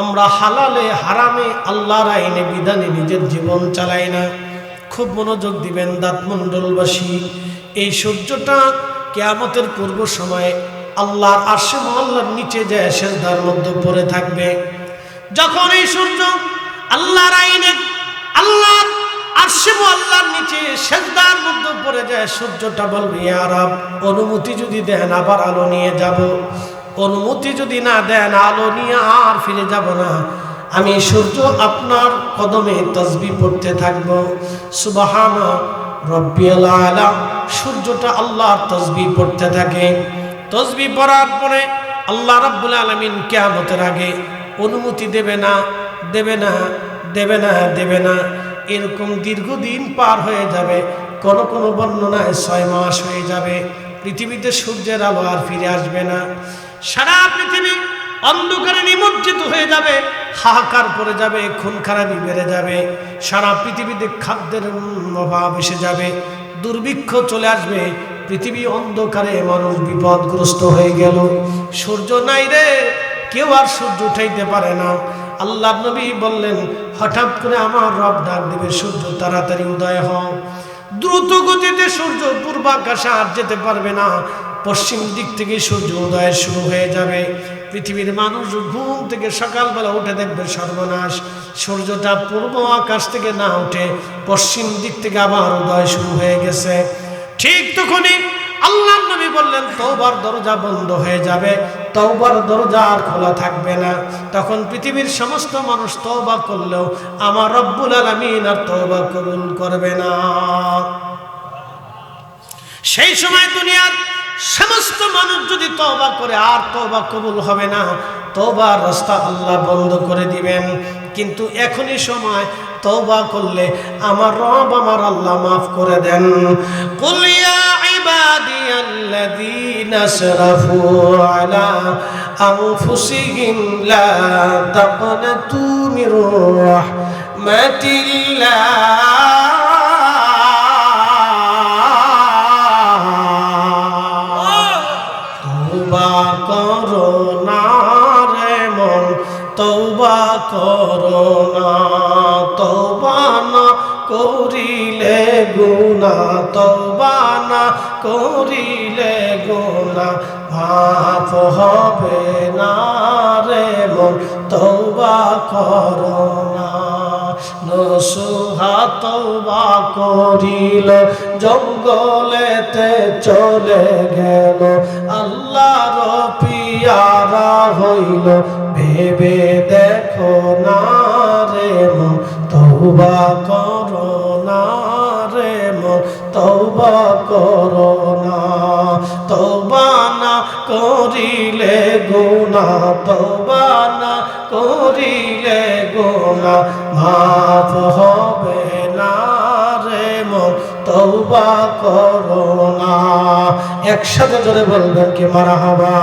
আমরা হালালে হারামে আল্লাহর আইনে বিধানে নিজের জীবন চালাই না। খুব মনোযোগ দিবেন দাঁতমণ্ডলবাসী। এই সূর্যটা কিয়ামতের পূর্ব সময়ে আল্লাহর আরশে মহল্লার নিচে যায় সিজদার মধ্যে পড়ে থাকবে। যখন এই সূর্য আল্লাহর আইনে আল্লাহর আরশে মহল্লার নিচে সিজদার মধ্যে পড়ে যায়, সূর্যটা বলবে, ইয়া রব, অনুমতি যদি দেন আবার আলো নিয়ে যাব। অনুমতি যদি না দেন আলো নিয়ে আর ফিরে যাব না। আমি সূর্য আপনার কদমে তাসবিহ পড়তে থাকব। সুবহানা রব্বিয়াল আলা। সূর্যটা আল্লাহর তাসবিহ পড়তে থাকে। তাসবিহ পড়ার পরে আল্লাহ রাব্বুল আলামিন কিয়ামতের আগে অনুমতি দেবে না, দেবে না, দেবে না, দেবে না। এরকম দীর্ঘদিন পার হয়ে যাবে। কোন কোন বর্ণনায় 6 মাস হয়ে যাবে। পৃথিবীতে সূর্যের আলো আর ফিরে আসবে না। সারা পৃথিবী অন্ধকারে নিমজ্জিত হয়ে যাবে, হাহাকার পড়ে যাবে, খুন খারাপি বেড়ে যাবে। সারা পৃথিবীতে খাদ্যের অভাব এসে যাবে, দুর্ভিক্ষ চলে আসবে। পৃথিবী অন্ধকারে, মানুষ বিপদগ্রস্ত হয়ে গেল। সূর্য নাই রে, কেউ আর সূর্য উঠাইতে পারে না। আল্লাহ নবী বললেন, হঠাৎ করে আমার রব ডাক দেবে, সূর্য তাড়াতাড়ি উদয় হও। দ্রুত গতিতে সূর্য পূর্বাকাশে আর যেতে পারবে না। পশ্চিম দিক থেকে সূর্য উদয় শুরু হয়ে যাবে। পৃথিবীর মানুষ ঘুম থেকে সকালবেলা উঠে দেখবে সর্বনাশ, সূর্যটা পূর্ব আকাশ থেকে না উঠে পশ্চিম দিক থেকে আবার উদয় শুরু হয়ে গেছে। ঠিক তখনই আল্লাহ নবী বললেন, দেখবেন তওবার দরজা বন্ধ হয়ে যাবে, তওবার দরজা আর খোলা থাকবে না। তখন পৃথিবীর সমস্ত মানুষ তওবা করলেও আমার রব্বুল আলামিন আর তওবা কবুল করবে না। সেই সময় দুনিয়ার সমস্ত মানুষ যদি তওবা করে আর তওবা কবুল হবে না, তওবার রাস্তা আল্লাহ বন্ধ করে দিবেন। কিন্তু এখনই সময়, তওবা করলে আমার রব আমার আল্লাহ মাফ করে দেন। কুল ইয়া ইবাদিয়াল্লাযীনা আসরাফু আলা আনফুসিহিম লা তাকনাতু মির রাহমাতিল্লাহ তওবা করো না, তওবা না করিলে গুনাহ, তওবা না করিলে গুনাহ মাফ হবে না রে মন, তওবা করো না। নসুহা তওবা করিল, জঙ্গলেতে চলে গেল, আল্লাহর পিয়ারা হইল, ভেবে দেখো না রে মন, তওবা করো না রে মন, তওবা করো না। তওবা না করিলে গুনাহ, তওবা না করিলে গুনাহ মাফ হবে না রে মন, তওবা করো না। একসাথে জোরে বলবেন কি মারহাবা।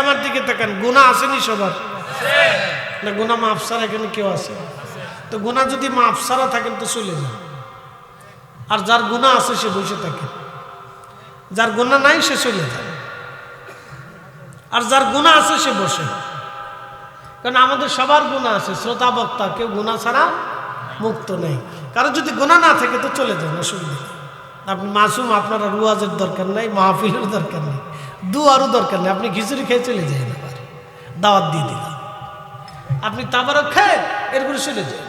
আমার দিকে তাকান, গুনাহ আসেনি সবার না? গুনাহ মাফ ছাড়া এখানে কেউ আছে? তো গুনাহ যদি মাফ ছাড়া থাকেন তো চলে যান, আর যার গুনাহ আছে সে বসে থাকে, যার গুনাহ নাই সে চলে যায়, আর যার গুনাহ আছে সে বসে। কারণ আমাদের সবার গুনাহ আছে, শ্রোতা বক্তা কেউ গুনাহ ছাড়া মুক্ত নেই। কারণ যদি গুনাহ না থাকে তো চলে যান, অসুবিধা। আপনি মাসুম, আপনার আর ওয়াজের দরকার নাই, মাহফিলের দরকার নেই, দুয়ারও দরকার নেই। আপনি খিচুড়ি খেয়ে চলে যান, এবার দাওয়াত দিয়ে দিলাম, আপনি তাবারক খেয়ে এরপরে চলে যান।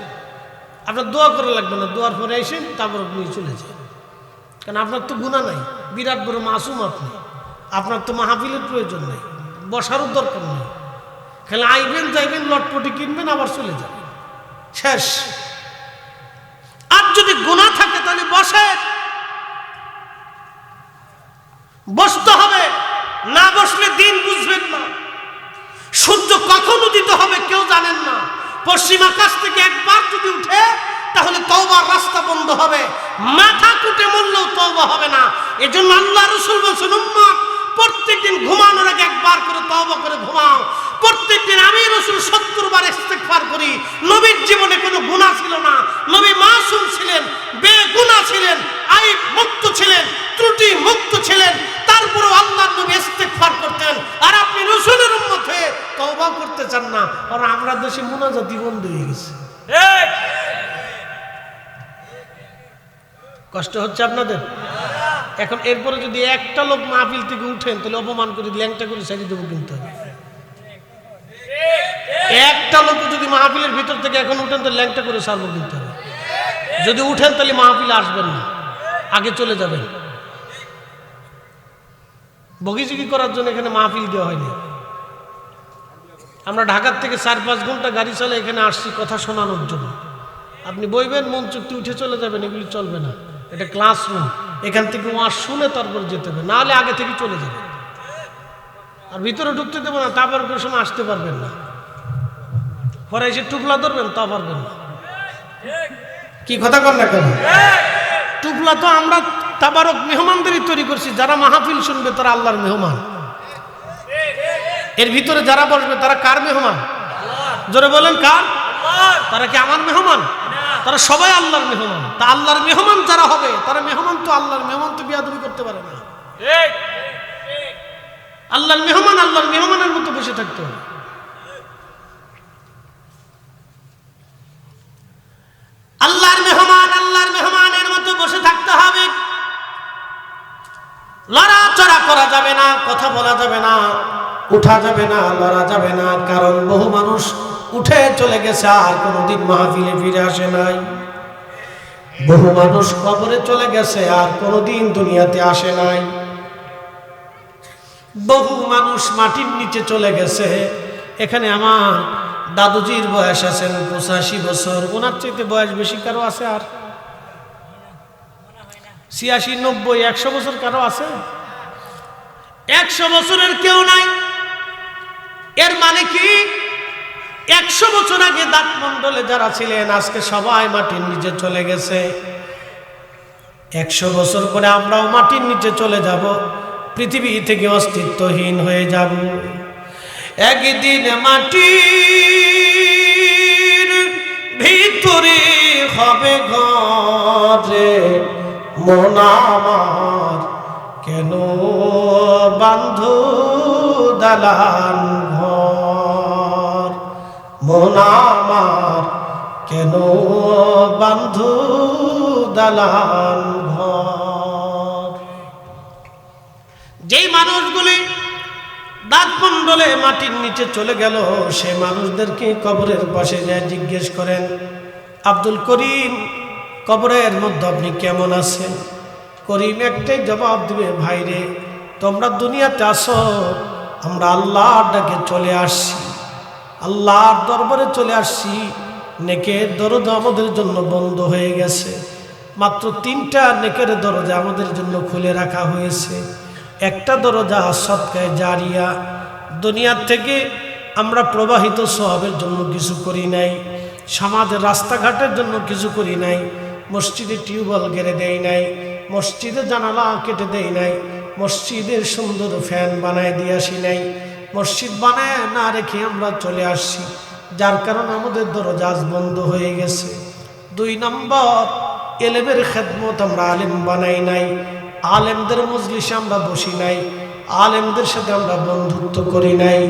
আপনার দোয়া করা লাগবে না, দোয়ার পরে এসে তাবারক নিয়ে চলে যান। কারণ আপনার তো গুনাহ নাই, বিরাট বড় মাসুম আপনি, আপনার তো মাহফিলের প্রয়োজন নেই, বসারও দরকার নেই। খালি আইবেন যাইবেন, লটপটি কিনবেন, আবার চলে যাবেন, শেষ। আর যদি গুনাহ থাকে তাহলে বসতে হবে, না বসলে দিন বুঝবেন না। সূর্য কখন উদিত হবে কেউ জানেন না। পশ্চিম আকাশ থেকে একবার যদি উঠে তাহলে তওবার রাস্তা বন্ধ হবে, মাথা কুটে মরলেও তওবা হবে না। এজন্য আল্লাহ রাসূল বলেছেন, উম্মত প্রত্যেকদিন ঘুমানোর আগে একবার করে তওবা করে ঘুমাও। প্রত্যেকদিন আমি রাসূল 70 বার ইস্তেগফার করি। নবীর জীবনে কোনো গুনাহ ছিল না, নবী মাসুম ছিলেন, বেগুনাহ ছিলেন, আইব মুক্ত ছিলেন, ত্রুটি মুক্ত ছিলেন, তারপরেও আল্লাহর নবী ইস্তেগফার করতেন। আর আপনি রাসূলের উম্মত হয়ে তওবা করতে চান না, কারণ আমরা দেশে মুনাজাতি বন্ধ হয়ে গেছে। কষ্ট হচ্ছে আপনাদের? এখন এরপরে যদি একটা লোক মাহফিল থেকে উঠেন তাহলে অপমান করে ল্যাংটা করে ছেড়ে দেবো। কিন্তু একটা লোক যদি মাহফিলের ভিতর থেকে এখন উঠেন তো ল্যাংটা করে সারবো। কিন্তু যদি উঠেন তাহলে মাহফিলে আসবেন না, আগে চলে যাবেন। বগিচুগি করার জন্য এখানে মাহফিল দেওয়া হয়নি। আমরা ঢাকার থেকে 4-5 ঘন্টা গাড়ি চলে এখানে আসছি কথা শোনানোর জন্য। আপনি বইবেন, মন চুক্তি উঠে চলে যাবেন, এগুলি চলবে না। এটা ক্লাসরুম, এখান থেকে ওয়াজ শুনে তারপর যেতে হবে, নাহলে আগে থেকে চলে যাবে। আর ভিতরে ঢুকতে দেবো না, তারপর কোনো সময় আসতে পারবেন না। পরে এসে টুপলা ধরবেন, তা পারবেন না। কি কথা কর না কেন? টুপলা তো আমরা তাবারক মেহমানদেরই তৈরি করছি। যারা মাহফিল শুনবে তারা আল্লাহর মেহমান। এর ভিতরে যারা বসবে তারা কার মেহমান? জোরে বলেন কার? তারা কি আমার মেহমান? তারা সবাই আল্লাহর মেহমান। তা আল্লাহর মেহমান যারা হবে তারা মেহমান, তো আল্লাহর মেহমান তো বিয়াদবি করতে পারে না। আল্লাহর মেহমান আল্লাহর মেহমানের মতো বসে থাকতে হবে। আল্লাহর মেহমানের মতো বসে থাকতে হবে। লড়াচড়া করা যাবে না, কথা বলা যাবে না, উঠা যাবে না, লড়া যাবে না। কারণ বহু মানুষ উঠে চলে গেছে আর কোনোদিন মাহফিলে ফিরে আসে নাই। বহু মানুষ কবরে চলে গেছে আর কোনোদিন দুনিয়াতে আসে নাই। বহু মানুষ মাটির নিচে চলে গেছে। এখানে আমার দাদুজির বয়স আছেন 85 বছর, ওনার চাইতে বয়স বেশি কারো আছে? আর 86, 90, 100 বছর কারো আছে? 100 বছরের কেউ নাই। এর মানে কি 100 বছর আগে দাঁতমণ্ডলে যারা ছিলেন আজকে সবাই মাটির নিচে চলে গেছে। 100 বছর পরে আমরাও মাটির নিচে চলে যাব, পৃথিবী থেকে অস্তিত্বহীন হয়ে যাব। একদিন মাটির ভিতরে হবে ঘরে, মন আমার কেন বান্ধু দালান ঘর, মন আমার কেন বান্ধু দালান ঘর। যেই মানুষগুলি দাঁতমণ্ডলে মাটির নিচে চলে গেল, সে মানুষদেরকে কবরের পাশে যায় জিজ্ঞেস করেন, আব্দুল করিম কবরের মধ্যে আপনি কেমন আছেন? করিম একটাই জবাব দিবে, ভাইরে তোমরা দুনিয়াতে আসো, আমরা আল্লাহর ডাকে চলে আসছি, আল্লাহর দরবারে চলে আসছি। নেকের দরজা আমাদের জন্য বন্ধ হয়ে গেছে, মাত্র 3টা নেকের দরজা আমাদের জন্য খুলে রাখা হয়েছে। একটা দরজা সদকায়ে জারিয়া, দুনিয়ার থেকে আমরা প্রবাহিত সওয়াবের জন্য কিছু করি নাই, সমাজের রাস্তাঘাটের জন্য কিছু করি নাই, মসজিদে টিউবওয়েল গেড়ে দেই নাই, মসজিদে জানালা কেটে দেই নাই, মসজিদের সুন্দর ফ্যান বানায় দিয়ে আসি নাই, মসজিদ বানায় না রেখে আমরা চলে আসছি, যার কারণে আমাদের দরজা আজ বন্ধ হয়ে গেছে। 2 নম্বর, এলেমের খেদমত আমরা আলেম বানাই নাই, আলেমদের মজলিসে আমরা বসি নাই, আলেমদের সাথে আমরা বন্ধুত্ব করি নাই,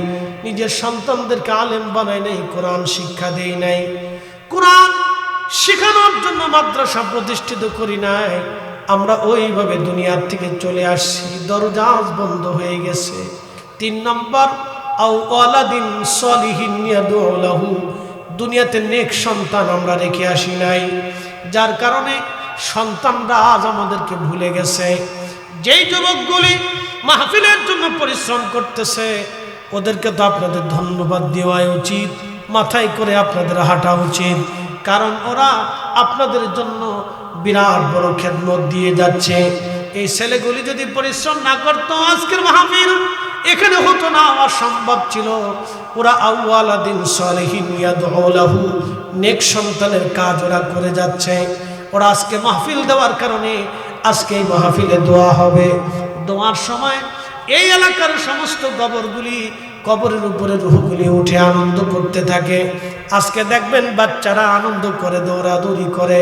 নিজের সন্তানদেরকে আলেম বানাই নাই, কোরআন শিক্ষা দেই নাই, কোরআন শেখানোর জন্য মাদ্রাসা প্রতিষ্ঠিত করি নাই। আমরা ওইভাবে দুনিয়ার থেকে চলে আসছি, দরজা আজ বন্ধ হয়ে গেছে। 3 নম্বর, আও ওয়ালাদিন সলিহিন ইয়াদউ লাহু, দুনিয়াতে নেক সন্তান আমরা রেখে আসি নাই, যার কারণে সন্তানরা আজ আমাদেরকে ভুলে গেছে। যেই যুবকগুলি মাহফিলের জন্য পরিশ্রম করতেছে ওদেরকে তো আপনাদের ধন্যবাদ দেওয়া উচিত, মাথায় করে আপনাদের হাঁটা উচিত, কারণ ওরা আপনাদের জন্য বিরাট বড় খেদমত দিয়ে যাচ্ছে। এই ছেলেগুলি যদি পরিশ্রম না করতো আজকের মাহফিল এখানে হতো না, অসম্ভব ছিল। ওরা আউয়ালাদিন সলিহিন ইয়াদউ লাহু, নেক সন্তানের কাজ ওরা করে যাচ্ছে। ওরা আজকে মাহফিল দেওয়ার কারণে আজকে এই মাহফিলে দোয়া হবে। দোয়ার সময় এই এলাকার সমস্ত কবরের উপরে রূহগুলি উঠে আনন্দ করতে থাকে। আজকে দেখবেন বাচ্চারা আনন্দ করে, দৌড়াদৌড়ি করে।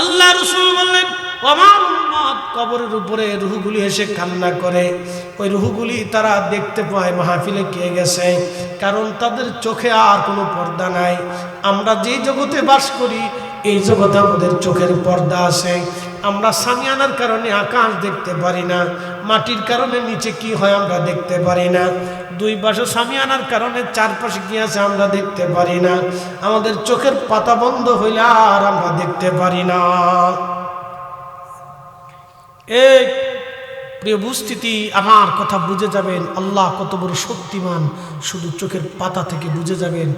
আল্লাহ রাসূল বললেন, আমার উম্মত কবরের উপরে রূহগুলি এসে কান্না করে। ওই রূহগুলি তারা দেখতে পায় মাহফিলে কে গেছে, কারণ তাদের চোখে আর কোনো পর্দা নাই। আমরা যেই জগতে বাস করি এই জগতে আমাদের চোখের পর্দা আছে। আমরা সামিয়ানার কারণে আকাশ দেখতে পারি না, মাটির কারণে নিচে কি হয় আমরা দেখতে পারি না, 2 পাশে সামিয়ানার কারণে 4 পাশে কি আছে আমরা দেখতে পারি না। আমাদের চোখের পাতা বন্ধ হইলে আর আমরা দেখতে পারি না। এই প্রিয় উপস্থিতি, আমার কথা বুঝে যাবেন আল্লাহ কত বড় শক্তিমান, শুধু চোখের পাতা থেকে বুঝে যাবেন।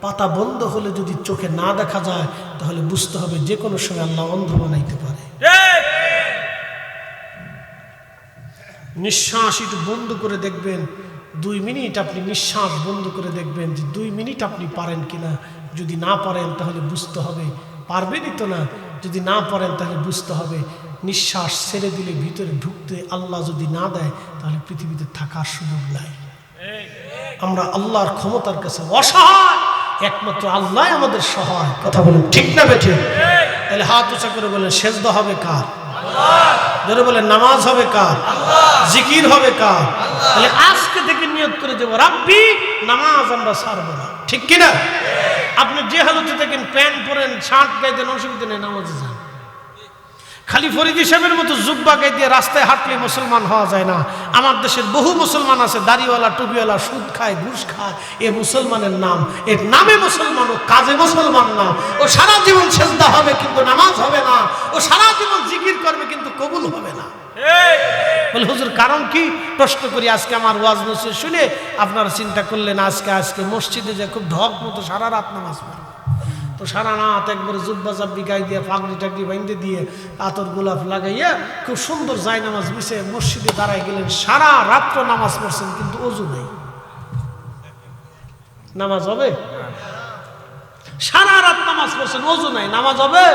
পাতা বন্ধ হলে যদি চোখে না দেখা যায় তাহলে বুঝতে হবে যে কোনো সময় আল্লাহ অন্ধ বানাইতে পারে। নিঃশ্বাস একটু বন্ধ করে দেখবেন, 2 মিনিট আপনি নিঃশ্বাস বন্ধ করে দেখবেন যে 2 মিনিট আপনি পারেন কিনা। যদি না পারেন তাহলে বুঝতে হবে পারবেনই তো না, যদি না পারেন তাহলে বুঝতে হবে নিঃশ্বাস ছেড়ে দিলে ভিতরে ঢুকতে আল্লাহ যদি না দেয় তাহলে পৃথিবীতে থাকার সুযোগ নাই। আমরা আল্লাহর ক্ষমতার কাছে অসহায়, একমাত্র আল্লাহ আমাদের সহায়। কথা বলেন ঠিক না বেঠিক? তাহলে হাত উঁচা করে বলেন সেজদা হবে কার? আল্লাহ। জোরে বলেন নামাজ হবে কার? আল্লাহ। জিকির হবে কার? আল্লাহ। তাহলে আজকে থেকে নিয়ত করে দেব রাব্বি নামাজ আমরা ছাড়ব না, ঠিক কিনা? আপনি যে হালতে থাকেন, প্যান্ট পরেন, শার্ট গায়ে দেন, অসুবিধা নেই, নামাজে যান। খালি ফরিদি সাহেবের মতো জুব্বা গায়ে দিয়ে রাস্তায় হাঁটলে মুসলমান হওয়া যায় না। আমার দেশের বহু মুসলমান আছে দাড়িওয়ালা, টুপিওয়ালা, সুদ খায়, ঘুষ খায়, এ মুসলমানের নাম, এর নামে মুসলমান, ও কাজে মুসলমান না। ও সারা জীবন সেজদা হবে কিন্তু নামাজ হবে না, ও সারা জীবন জিকির করবে কিন্তু কবুল হবে না। বলে হুজুর কারণ কি? প্রশ্ন করি। আজকে আমার ওয়াজ নসিহত শুনে আপনারা চিন্তা করলেন আজকে মসজিদে যে খুব ঢক মতো সারা রাত নামাজ পড়ে, তো সারা রাত একবারে জুব্বা জাব্বি গায়ে দিয়ে পাগড়ি টাগড়ি বাইন্ধে দিয়ে আতর গোলাপ লাগাইয়া খুব সুন্দর যায় নামাজ মিশে মসজিদে দাঁড়ায় গেলেন, সারা রাত্র নামাজ পড়ছেন কিন্তু অজু নেই, নামাজ হবে? সারা রাত নামাজ পড়ছেন, অজু নাই, নামাজ হবে?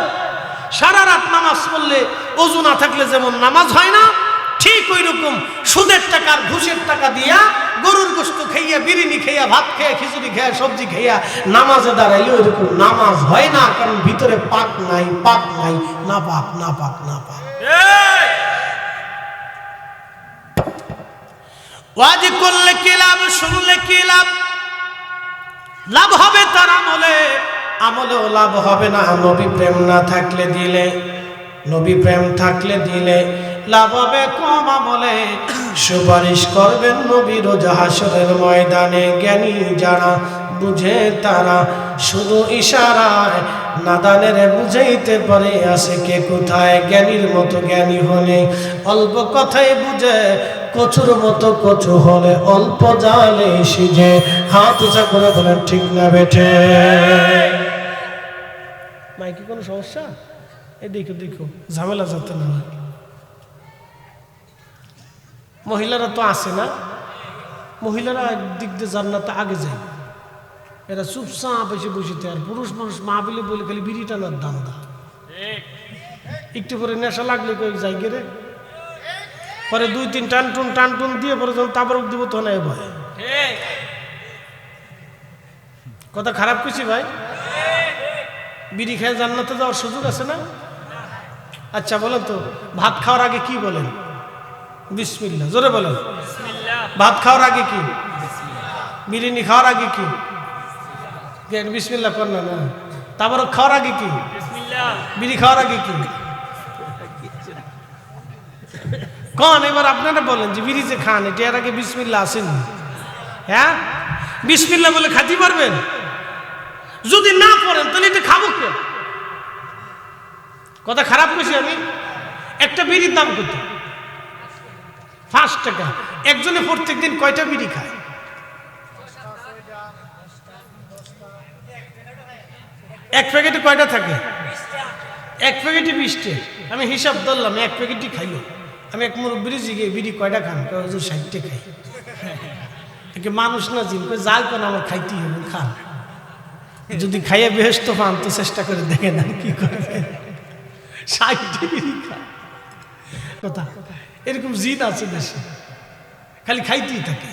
সারা রাত নামাজ পড়লে অজু না থাকলে যেমন নামাজ হয় না, ঠিক ওই রকম সুদের টাকা আর ঘুষের টাকা দিয়া গরুর গোশত খাইয়া, বিরিয়ানি খাইয়া, ভাত খাইয়া, খিচুড়ি খাইয়া, সবজি খাইয়া নামাজে দাঁড়াইলে ওই রকম নামাজ হয় না, কারণ ভিতরে পাক নাই, পাক নাই, না পাক, না পাক, না পাক। ওয়াজ করলে কি লাভ, শুনলে কি লাভ? লাভ হবে তার আমলে, আমলেও লাভ হবে না নবী প্রেম না থাকলে দিলে, নবী প্রেম থাকলে দিলে লাভ হবে কম আমলে। সুপারিশ করবেন নবী রোজ হাসরের ময়দানে, জ্ঞানী যারা বুঝে তারা শুধু ইশারায় নাদানের বুঝাইতে পারে আছে কে কোথায়। জ্ঞানীর মতো জ্ঞানী হলে অল্প কথাই বুঝে, কচুর মতো কচু হলে অল্প জালে সিজে। হাত উঁচা করে বলেন ঠিক না বেঠে? মাইকে কোনো সমস্যা? এই দেখো দেখো ঝামেলা যাতে না হয়। মহিলারা তো আসে না, মহিলারা একদিক দিয়ে জান্নাতে আগে যায়, এরা চুপচাপ এসে বসিতে। আর পুরুষ মানুষ মা বলে বলে খালি বিড়ি টানার দান্দা, একটু পরে নেশা লাগলে কয়েক যাই গেরে পরে 2-3 টান দিয়ে পরে যখন তাবরক দিব তখন এ ভয়। কথা খারাপ কিছু ভাই? বিড়ি খেয়ে জান্নাতে যাওয়ার সুযোগ আছে না? আচ্ছা বলেন তো, ভাত খাওয়ার আগে কি বলেন? বিসমিল্লাহ। জোরে বলেন। ভাত খাওয়ার আগে কি? বিরিয়ানি খাওয়ার আগে কি? বিসমিল্লাহ কর না। তাবরক খাওয়ার আগে কি? বিড়ি খাওয়ার আগে কি? কন এবার আপনারা বলেন যে বিড়ি যে খান এটার আগে বিসমিল্লাহ আসেনি? হ্যাঁ, বিসমিল্লাহ বলে খাতে পারবেন? যদি না পড়েন তাহলে এটা খাবো কে? কথা খারাপ কইছি আমি? একটা বিড়ির দাম কত? 5 টাকা। একজনে প্রত্যেক দিন কয়টা বিড়ি খায়? এক প্যাকেটে কয়টা থাকে? এক প্যাকেটে 20টা। আমি হিসাব ধরলাম এক প্যাকেটই খাইলো। আমি এক মুরব্বির জিগে বিড়ি কয়টা খান? 60টা খাই। মানুষ না জিন যাই কেন আমার খাইতেই হবে, খান। যদি খাইয়ে বেহেস্ত পান তো চেষ্টা করে দেখেন আর কি করবে। 60টা বিড়ি খান কথা, এরকম জিদ আছে দেশে, খালি খাইতেই থাকে।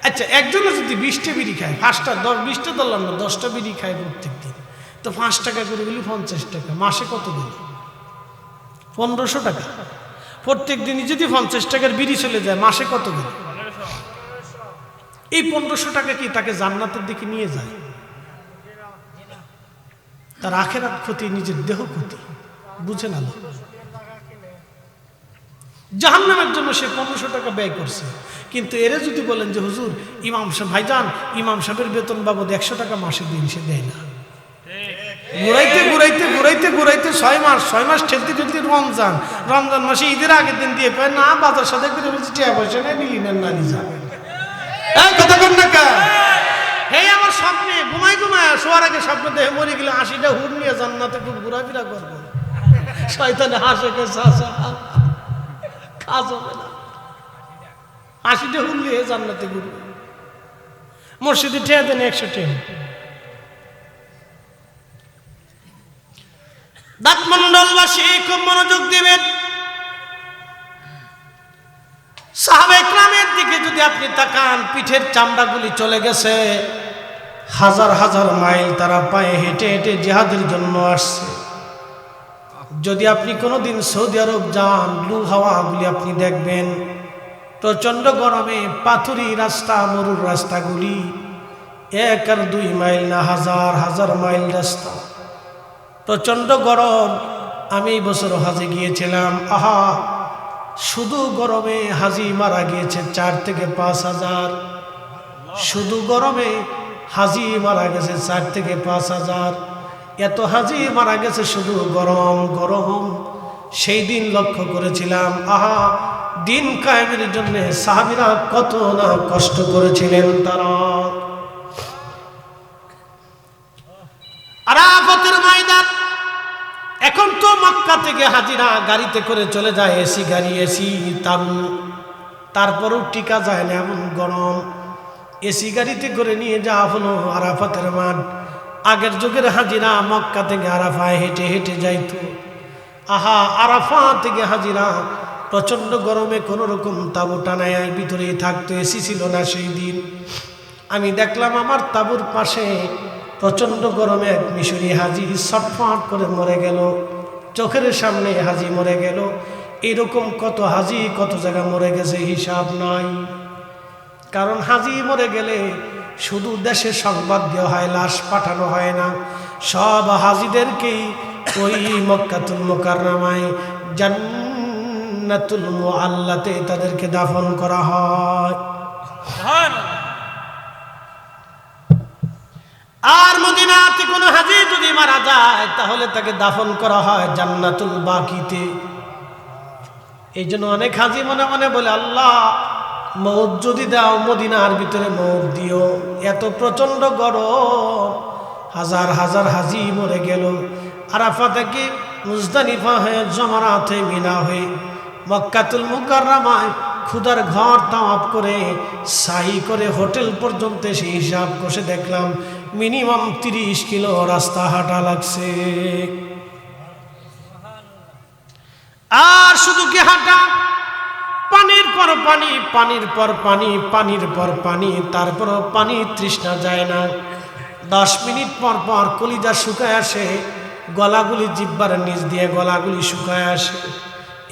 আচ্ছা একজনে যদি 20টা বিড়ি খায়, 5টা 20টা ধরলাম না, 10টা বিড়ি খায় প্রত্যেক দিন, তো 5 টাকা করে গেলে 50 টাকা, মাসে কত দিন? 1500 টাকা। প্রত্যেক দিনই যদি 50 টাকার বিড়ি চলে যায়, মাসে কত দিন? এই 1500 টাকা কি তাকে জান্নাতের দিকে নিয়ে যায়? তার আখেরাত ক্ষতি, নিজের দেহ ক্ষতি, বুঝে না। জাহান্নামের জন্য সে 1500 টাকা ব্যয় করছে। কিন্তু এরা যদি বলেন যে হুজুর ইমাম সাহেব, ভাইজান ইমাম সাহেবের বেতন বাবদ 100 টাকা মাসে দিন, সে দেয় না। ঘুরাইতে ঘুরাইতে ঘুরাইতে ঘুরাইতে 6 মাস ঠেলতে ঠেলতে রমজান মাসে ঈদের আগের দিন দিয়ে পায় না, বাজার সাথে করে বলছি টিয়া পয়সা নেই, নিলি নেন না নিজা কথা কর না কা। এই আমার স্বপ্নে ঘুমাই শোয়ার আগে স্বপ্ন দেখে মরে গেলে 80টা হুর নিয়ে জান্নাতে খুব ঘোরাফেরা করবো, শয়তানে হাসে কাজ হবে না। 80টা হুর নিয়ে জান্নাতে ঘুরবে। মসজিদে ঠেয়া দেন 100 টাকা। দাঁতমন্ডলবাসী খুব মনোযোগ দিবেন। সাহাবা ইকরামের দিকে যদি আপনি তাকান, পিঠের চামড়াগুলি চলে গেছে, হাজার হাজার মাইল তারা পায়ে হেঁটে হেঁটে জিহাদের জন্য আসছে। যদি আপনি কোনোদিন সৌদি আরব যান, লু হাওয়াগুলি আপনি দেখবেন, প্রচন্ড গরমে পাথুরি রাস্তা, মরুর রাস্তাগুলি 1 আর 2 মাইল না, হাজার হাজার মাইল রাস্তা, প্রচন্ড গরম। আমি এই বছর হাজে গিয়েছিলাম, আহা শুধু গরমে হাজি মারা গিয়েছে 4 থেকে 5 হাজার। শুধু গরমে হাজি মারা গেছে 4 থেকে 5 হাজার। এত হাজি মারা গেছে শুধু গরম। সেই দিন লক্ষ্য করেছিলাম, আহা, দিন কায়েমের জন্য সাহাবীরা কত না কষ্ট করেছিলেন। তারা আরাফাতের ময়দান, এখন তো মক্কা থেকে হাজিরা গাড়িতে করে চলে যায়, এসি গাড়ি, এসি তাবু, তারপরেও টিকা যায় না এমন গরম। এসি গাড়িতে করে নিয়ে যাওয়া হলো আরাফাতের মাঠ। আগের যুগের হাজিরা মক্কা থেকে আরাফায় হেঁটে হেঁটে যাইতো। আহা, আরাফা থেকে হাজিরা প্রচন্ড গরমে কোনো রকম তাবু টানায় ভিতরেই থাকতো, এসি ছিল না সেই দিন। আমি দেখলাম আমার তাবুর পাশে প্রচন্ড গরমে এক মিশরি হাজি ছটফট করে মরে গেল, চোখের সামনে হাজি মরে গেল। এরকম কত হাজি কত জায়গা মরে গেছে, হিসাব নাই। কারণ হাজি মরে গেলে শুধু দেশে সংবাদ দেওয়া হয়, লাশ পাঠানো হয় না। সব হাজিদেরকেই ওই মক্কাতুল মুকাররমায় জান্নাতুল মুআল্লাতে তাদেরকে দাফন করা হয়। আর মদিনাতে কোনো হাজি যদি মারা যায় তাহলে তাকে দাফন করা হয় জান্নাতুল বাকিতে। এই জন্য অনেক হাজি মনে মনে বলে, আল্লাহ, মৌত যদি দাও মদিনার ভিতরে মৌত দিও। এত প্রচন্ড গরম, হাজার হাজার হাজি মরে গেল। আরাফা থেকে মুজদালিফা হয়ে জমারাত হয়ে মিনা হয়ে মক্কাতুল মুকাররমায় খুদার ঘর তাওয়াফ করে সাই করে হোটেল পর্যন্ত এসে হিসাব কষে দেখলাম মিনিমাম 30 কিলো রাস্তা হাঁটা লাগছে। আর শুধু কি হাঁটা, পানির পর পানি, পানির পর পানি, পানির পর পানি, তারপরও পানি তৃষ্ণা যায় না। 10 মিনিট পর পর কলিজা শুকায় আসে, গলাগুলি জিব্বার নিচ দিয়ে গলাগুলি শুকায় আসে।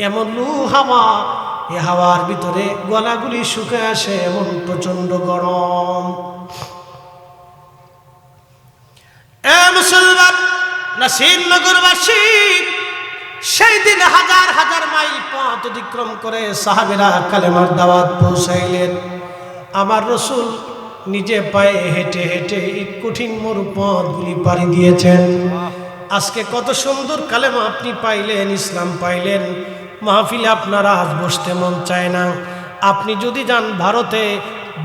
এমন লু হাওয়া, এ হাওয়ার ভিতরে গলাগুলি শুকায় আসে, এমন প্রচন্ড গরম। এ মুসলমান নাসিরনগরবাসী, সেই দিন হাজার হাজার মাইল পথ অতিক্রম করে সাহাবীরা কালেমার দাওয়াত পৌঁছাইলেন। আমার রসুল নিজে পায়ে হেঁটে হেঁটে এই কঠিন মরুপথগুলি পাড়ি দিয়েছেন। আজকে কত সুন্দর কালেমা আপনি পাইলেন, ইসলাম পাইলেন, মাহফিলে আপনারা আজ বসতে মন চায় না। আপনি যদি যান ভারতে,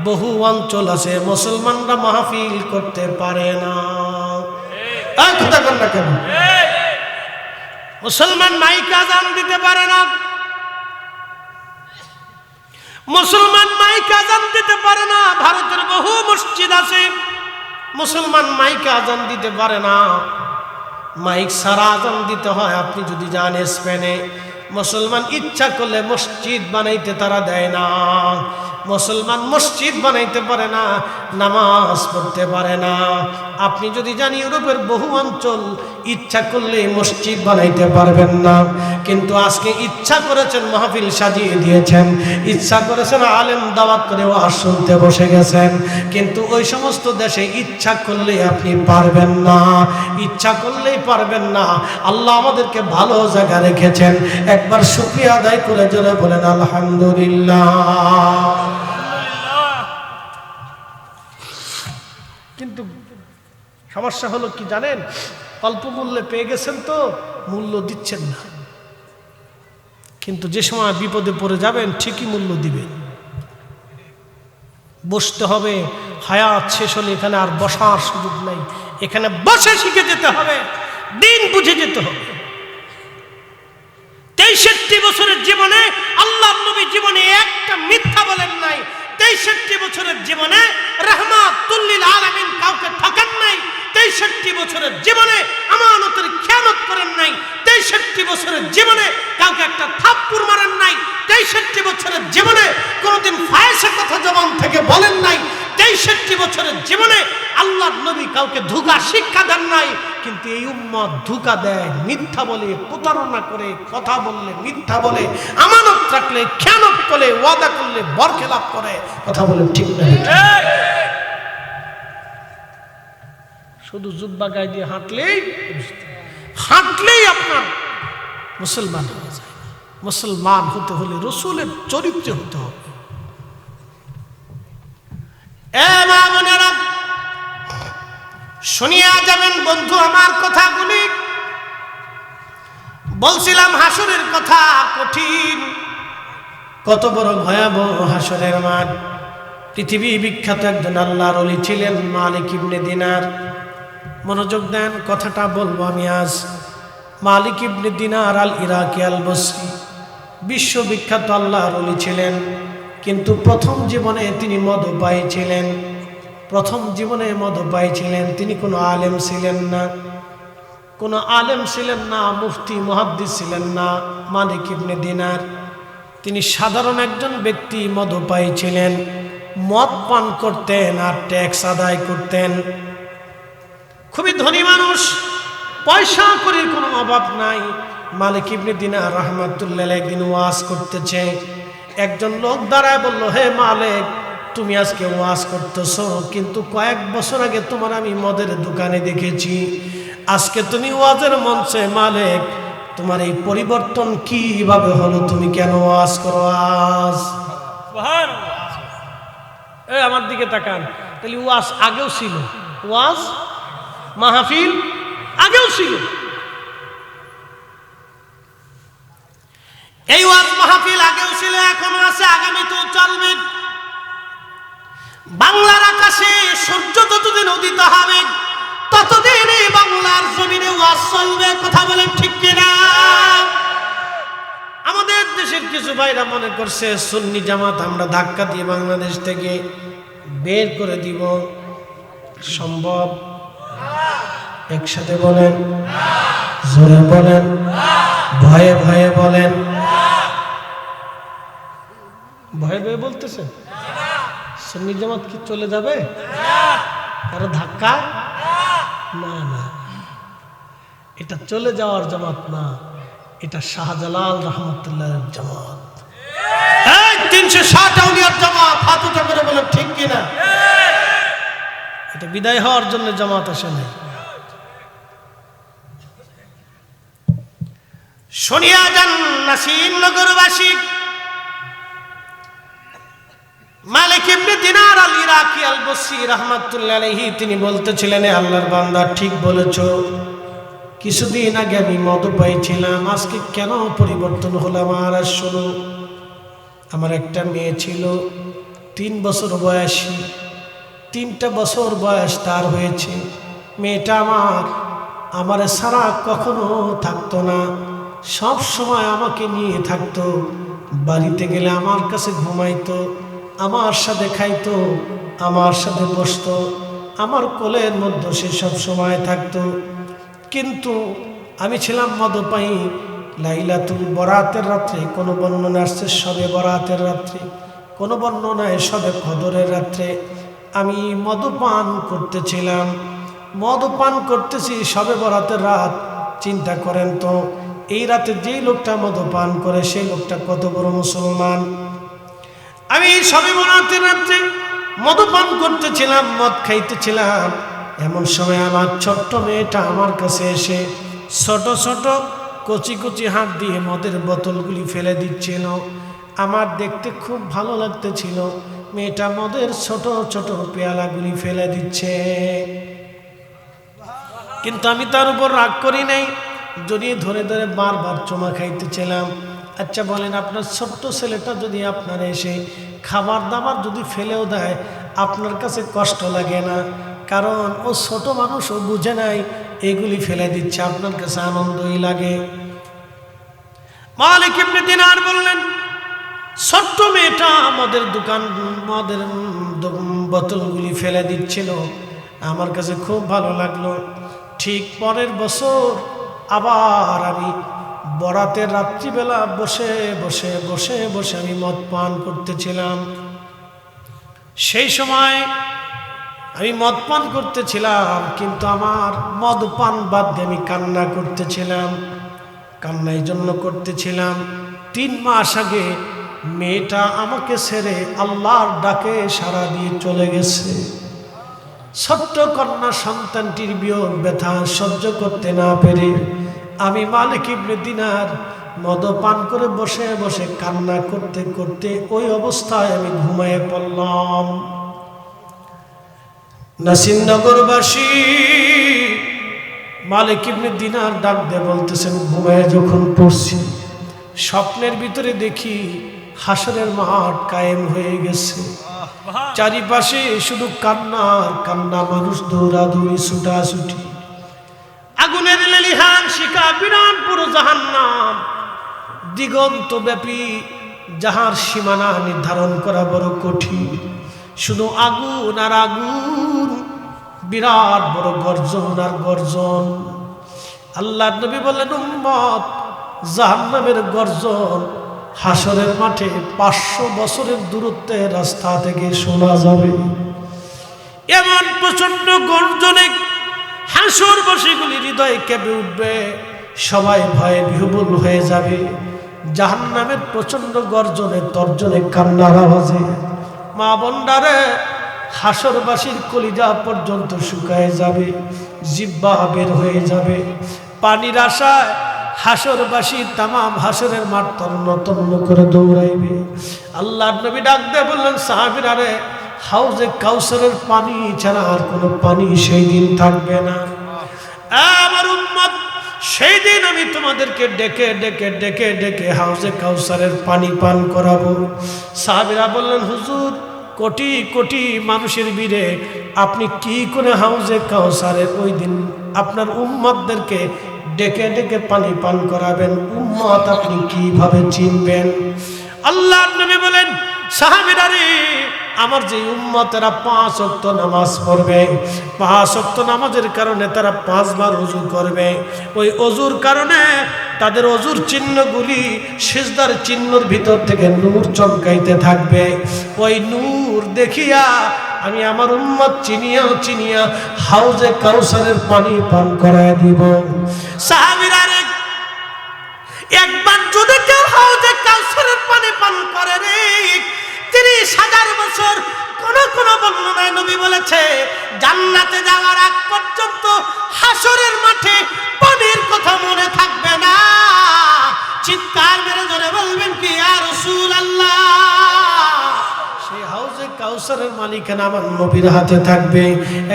বহু অঞ্চল আছে মুসলমানরা মাহফিল করতে পারে না। কথা কন না কেন? মুসলমান মাইকে আজান দিতে পারে না, মুসলমান মাইকে আজান দিতে পারে না। ভারতের বহু মসজিদ আছে, মুসলমান মাইকে আজান দিতে পারে না, মাইক ছাড়া আজান দিতে হয়। আপনি যদি যান স্পেনে, মুসলমান ইচ্ছা করলে মসজিদ বানাইতে তারা দেয় না। মুসলমান মসজিদ বানাইতে পারে না, নামাজ পড়তে পারে না। আপনি যদি যান ইউরোপের বহু অঞ্চল, ইচ্ছা করলে মসজিদ বানাইতে পারবেন না। কিন্তু আজকে ইচ্ছা করেছেন মাহফিল সাজিয়ে দিয়েছেন, ইচ্ছা করেছেন আলেম দাওয়াত করে ওয়াজ শুনতে বসে গেছেন। কিন্তু ওই সমস্ত দেশে ইচ্ছা করলে আপনি পারবেন না, ইচ্ছা করলেই পারবেন না। আল্লাহ আমাদেরকে ভালো জায়গা রেখেছেন। একবার শুকরিয়া আদায় করে জোরে বলেন আলহামদুলিল্লাহ। কিন্তু সমস্যা হলো কি জানেন, অল্প মূল্যে পেয়ে গেছেন তো মূল্য দিচ্ছেন না। কিন্তু যে সময় বিপদে পড়ে যাবেন ঠিকই মূল্য দিবেন। বসতে হবে, হায়াত শেষ হলে এখানে আর বসার সুযোগ নাই, এখানে বসে শিখে যেতে হবে, দিন বুঝে যেতে হবে। 63 বছরের জীবনে আল্লাহর নবী জীবনে একটা মিথ্যা বলেন নাই। 63 বছরের জীবনে রাহমাতুল লিল আলামিন কাউকে ঠকান নাই। 63 বছরের জীবনে আমানতের খেয়ানত করেন নাই। 63 বছরের জীবনে কাউকে একটা থাপ্পড় মারেন নাই। 63 বছরের জীবনে কোনোদিন ফায়েসের কথা জবান থেকে বলেন নাই। 63 বছরের জীবনে আল্লাহর নবী কাউকে ধোঁকা শিক্ষা দেন নাই। কিন্তু এই উম্মত ধোঁকা দেয়, মিথ্যা বলে, প্রতারণা করে, কথা বললে মিথ্যা বলে, আমানত রাখলে খেয়ানত করে, ওয়াদা করলে বরখেলাপ করে। কথা বলে ঠিক না? শুধু জুব্বা গায়ে দিয়ে হাঁটলেই আপনার মুসলমান হয়ে যায়। মুসলমান হতে হলে রসুলের চরিত্র হতে হবে। শুনিয়া যাবেন বন্ধু আমার কথাগুলি। বলছিলাম হাসরের কথা কঠিন, কত বড় ভয়াবহ হাসরের মাঠ। পৃথিবী বিখ্যাত একজন আল্লাহর ওলি ছিলেন মালিক ইবনে দিনার। মনোযোগ দেন, কথাটা বলবো আমি আজ। মালিক ইবনে দিনার আল ইরাকি আল বসরি বিশ্ববিখ্যাত আল্লাহর ওলি ছিলেন, কিন্তু প্রথম জীবনে তিনি মদপায়ী ছিলেন। প্রথম জীবনে মদপায়ী ছিলেন। তিনি কোনো আলেম ছিলেন না, কোনো আলেম ছিলেন না, মুফতি মুহাদ্দিস ছিলেন না মালিক ইবনে দিনার। তিনি সাধারণ একজন ব্যক্তি, মদপায়ী ছিলেন, মদ পান করতেন আর ট্যাক্স আদায় করতেন। খুবই ধনী মানুষ, পয়সা করির কোনো অভাব নাই। মালিক ইবনে দিনার রাহমাতুল্লাহ একদিন ওয়াজ করতেছে, একজন লোক দাঁড়ায় বলল, হে মালিক, তুমি আজকে ওয়াজ করতেছো, কিন্তু কয়েক বছর আগে তোমার আমি মদের দোকানে দেখেছি, আজকে তুমি ওয়াজের মঞ্চে, মালিক তোমার এই পরিবর্তন কিভাবে হলো? তুমি কেন ওয়াজ করো আজ? আমার দিকে তাকান। তাহলে ওয়াজ আগেও ছিল, ওয়াজ মাহফিল আগেও ছিল। এই ওয়াজ মাহফিল আগেও ছিল, এখনো আছে, আগামীতেও চলবে। বাংলার আকাশে সূর্য যতদিন উদিত হবে ততদিন এই বাংলার জমিনে ওয়াজ চলবে। কথা বলেন ঠিক কিনা? আমাদের দেশের কিছু ভাইরা মনে করছে সুন্নি জামাত আমরা ধাক্কা দিয়ে বাংলাদেশ থেকে বের করে দিব। সম্ভব? একসাথে বলেন, জোরে বলেন, ভয়ে ভয়ে বলেন। ভয়ে ভয়ে বলতেছে সুন্নি জামাত কি চলে যাবে? কারো ধাক্কা? না না, এটা চলে যাওয়ার জামাত না, এটা শাহজালাল রহমতুল্লাহর জামাত। 360 আউলিয়ার জামাত। হাত উঁচু করে বলেন ঠিক কিনা? এটা বিদায় হওয়ার জন্য জামাত আসে নাই। শুনিয়া যান নাসিরনগরবাসী, মালিক ইবনে দিনার আল ইরাকি আল বসরি রাহমাতুল্লাহ আলাইহি তিনি বলতেছিলেন, আল্লাহর বান্দা ঠিক বলেছো, কিছুদিন আগে আমি মদপায়ী ছিলাম, আজকে কেন পরিবর্তন হলো আমার? আর শোনো, আমার একটা মেয়ে ছিল 3 বছর বয়সী, 3টা বছর বয়স তার হয়েছে। মেয়েটা আমার ছাড়া কখনো থাকতো না, সব সময় আমাকে নিয়ে থাকতো। বাড়িতে গেলে আমার কাছে ঘুমাইতো, আমার সাথে খাইতো, আমার সাথে বসতো, আমার কোলের মধ্যে সে সব সময় থাকতো। কিন্তু আমি ছিলাম মদপায়ী। লাইলাতুল বরাতের রাত্রে, কোনো বর্ণনা আসছে শবে বরাতের রাত্রে, কোনো বর্ণনায় শবে কদরের রাত্রে আমি মদপান করতেছিলাম। মদপান করতেছি শবে বরাতের রাত। চিন্তা করেন তো, এই রাতে যেই লোকটা মদপান করে সেই লোকটা কত বড় মুসলমান। আমি শবে বরাতের রাত্রে মদপান করতেছিলাম, মদ খাইতেছিলাম। এমন সময় আমার ছোট্ট মেয়েটা আমার কাছে এসে ছোট ছোট কচি কচি হাত দিয়ে মদের বোতলগুলি ফেলে দিচ্ছিল। আমার দেখতে খুব ভালো লাগতেছিল, মেয়েটা মদের ছোট ছোট পেয়ালাগুলি ফেলে দিচ্ছে। কিন্তু আমি তার উপর রাগ করি নাই, জড়িয়ে ধরে ধরে বারবার চুমা খাইতেছিলাম। আচ্ছা বলেন, আপনার ছোট্ট ছেলেটা যদি আপনার এসে খাবার দাবার যদি ফেলেও দেয়, আপনার কাছে কষ্ট লাগে না? কারণ ও ছোট মানুষ, ও বুঝে নাই এগুলি ফেলে দিচ্ছে, আপনার কাছে আনন্দই লাগে। মালিক ইবনে দিনার বললেন, ছোট্ট মেয়েটা মদের বোতলগুলি ফেলে দিচ্ছিল, আমার কাছে খুব ভালো লাগলো। ঠিক পরের বছর আবার আমি বরাতের রাত্রিবেলা বসে বসে বসে বসে আমি মদ পান করতেছিলাম। সেই সময় আমি মদ পান করতেছিলাম, কিন্তু আমার মদ পান বাদ দিয়ে আমি কান্না করতেছিলাম। কান্না এই জন্য করতেছিলাম, 3 মাস আগে মেয়েটা আমাকে ছেড়ে আল্লাহর ডাকে সাড়া দিয়ে চলে গেছে। ছোট্ট কন্যা সন্তানটির বিয়োগ ব্যথা সহ্য করতে না পেরে আমি মালিক ইবনে দিনার মদ পান করে বসে বসে কান্না করতে করতে ওই অবস্থায় আমি ঘুমিয়ে পড়লাম। নাসিরনগরবাসী মালিক ইবনে দিনার ডাক দিয়ে বলতেছেন, ঘুমায় যখন পড়ছি স্বপ্নের ভিতরে দেখি হাসরের মাঠ কায়েম হয়ে গেছে, চারিপাশে শুধু কান্নার কান্না, মানুষ দৌড়াদৌড়ি ছুটাছুটি, আগুনের লেলিহান শিখা, বিরাট পুরো জাহান্নাম, দিগন্ত ব্যাপী, যাহার সীমানা নির্ধারণ করা বড় কঠিন, শুধু আগুন আর আগুন, বিরাট বড় গর্জন আর গর্জন। আল্লাহর নবী বললেন, উম্মত, জাহান্নামের গর্জন হাসরের মাঠে 500 বছরের দূরত্বের রাস্তা থেকে শোনা যাবে। এমন প্রচন্ড গর্জনে হাসরবাসীগুলি হৃদয়ে কেঁপে উঠবে, সবাই ভয়ে বিহ্বল হয়ে যাবে। জাহান্নামের প্রচন্ড গর্জনে তর্জনে কান্নার আওয়াজে মা বোনদারে হাসরবাসীর কলিজা পর্যন্ত শুকায় যাবে, জিহ্বা বের হয়ে যাবে, পানির আশায় হাসরবাসী তামাম হাসরের মাঠ তন্ন তন্ন করে দৌড়াইবে। আল্লাহর নবী ডাক দিয়ে বললেন, সাহাবীরা রে, হাউজে কাউসারের পানি ছাড়া আর কোনো পানি সেই দিন থাকবে না। আমার উম্মত, সেই দিন আমি তোমাদেরকে ডেকে ডেকে ডেকে ডেকে হাউজে কাউসারের পানি পান করাবো। সাহাবীরা বললেন, হুজুর, কোটি কোটি মানুষের ভিড়ে আপনি কি করে হাউজে কাউসারের ওই দিন আপনার উম্মতদেরকে ডেকে ডেকে পানি পান করাবেন? উম্মত আপনি কিভাবে চিনবেন? আল্লাহর নবী বলেন, সাহাবীরা রে, আমার যে উম্মতেরা 5 ওয়াক্ত নামাজ পড়বে, 5 ওয়াক্ত নামাজের কারণে তারা 5 বার ওযু করবে, ওই ওযুর কারণে তাদের ওযুর চিহ্নগুলি সিজদার চিহ্নর ভিতর থেকে নূর চমকাইতে থাকবে। ওই নূর দেখিয়া আমি আমার উম্মত চিনিয়া চিনিয়া হাউজে কাউসারের পানি পান করায় দিব। সাহাবীরা রে, একবার যদি কেউ হাউজে কাউসারের পানি পান করে রে, 30,000 বছর, কোন বর্ণনায় নবী বলেছে জান্নাতে যাওয়ার আগ পর্যন্ত হাসরের মাঠে পানির কথা মনে থাকবে না। চিৎকার মেরে জোরে বলবেন কি, ইয়া রাসূলুল্লাহ! সেই হাউজে কাউসারের মালিকানা আমার নবীর হাতে থাকবে।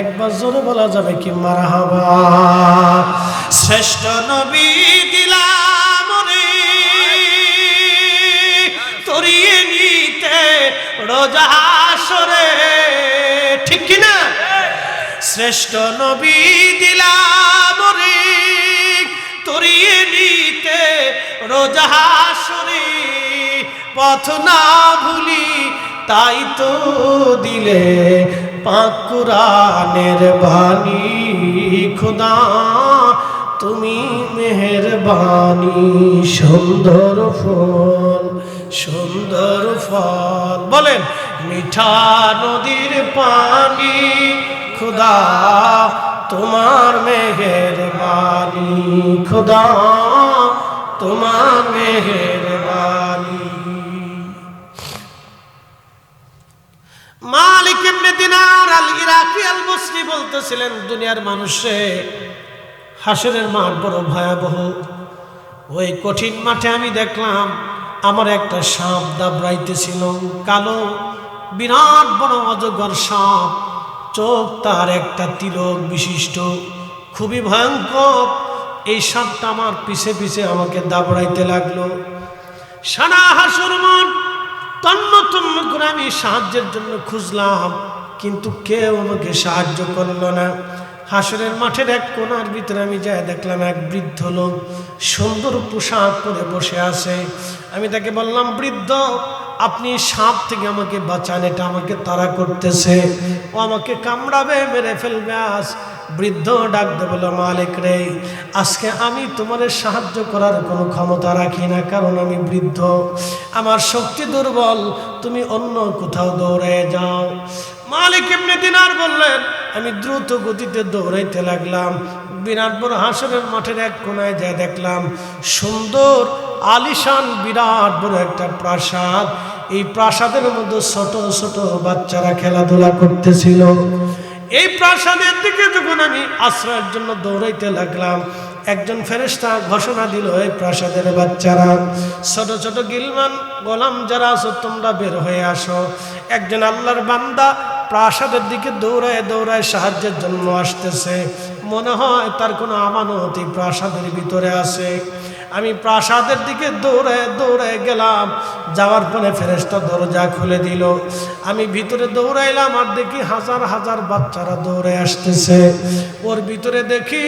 একবার জোরে বলা যাবে কি, মারহাবা। শ্রেষ্ঠ নবী দিলাম রে, তরিয়ে নিতে রোজ হাসরে, ঠিক কিনা? শ্রেষ্ঠ নবী দিলাম রে, তরিয়ে নিতে রোজ হাসরে, পথ না ভুলি তাই তো দিলে পাক কুরআনের বাণী, খোদা তুমি মেহেরবানি, সুন্দর ফল সুন্দর ফল, বলেন মিঠা নদীর পানি, খোদা তোমার মেহেরবানি, খোদা তোমার মেহেরবানি। মালিক ইবনে দিনার আল ইরাকি আল বসরি বলতেছিলেন, দুনিয়ার মানুষে হাসরের মাঠ বড় ভয়াবহ। ওই কঠিন মাঠে আমি দেখলাম আমার একটা সাপ দাবড়াইতেছিল, কালো বিরাট বড় অজগর সাপ, চোখ তার একটা তিলক বিশিষ্ট, খুবই ভয়ঙ্কর। এই সাপটা আমার পিছে পিছে আমাকে দাবড়াইতে লাগলো। সারা হাসর মাঠ তন্ন তন্ন করে আমি সাহায্যের জন্য খুঁজলাম, কিন্তু কেউ আমাকে সাহায্য করলো না। হাসরের মাঠের এক কোণার ভিতরে আমি যাই দেখলাম এক বৃদ্ধ লোক সুন্দর পোশাক পরে বসে আছে। আমি তাকে বললাম, বৃদ্ধ, আপনি সাপ থেকে আমাকে বাঁচান, এটা আমাকে তাড়া করতেছে, ও আমাকে কামড়াবে, মেরে ফেলবে। আজ বৃদ্ধ ডাক দিয়ে বলল, মালিক রে, আজকে আমি তোমার সাহায্য করার কোনো ক্ষমতা রাখি না, কারণ আমি বৃদ্ধ, আমার শক্তি দুর্বল, তুমি অন্য কোথাও দৌড়ে যাও। মালিক ইবনে দিনার বললেন, আমি দ্রুত গতিতে দৌড়াইতে লাগলাম। বিরাট বড় হাসরের মাঠের এক কোনায় যায় দেখলাম সুন্দর আলিশান বিরাট বড় একটা প্রাসাদ। এই প্রাসাদের মধ্যে ছোট ছোট বাচ্চারা খেলাধুলা করতেছিল। এই প্রাসাদের দিকে যখন আমি আশ্রয়ের জন্য দৌড়াইতে লাগলাম, একজন ফেরেশতা ঘোষণা দিল, এই প্রাসাদের বাচ্চারা, ছোট ছোট গিলমান গোলাম যারা আছো, তোমরা বের হয়ে আসো। একজন আল্লাহর বান্দা প্রাসাদের দিকে দৌড়ায় দৌড়ায় সাহায্যের জন্য আসতেছে। মনে হয় তার কোনো আমানত এই প্রাসাদের ভিতরে আছে। আমি প্রাসাদের দিকে দৌড়ে দৌড়ে গেলাম, যাওয়ার পরে ফেরেশতা দরজা খুলে দিল। আমি ভিতরে দৌড়াইলাম, আর দেখি হাজার হাজার বাচ্চারা দৌড়ে আসতেছে। ওর ভিতরে দেখি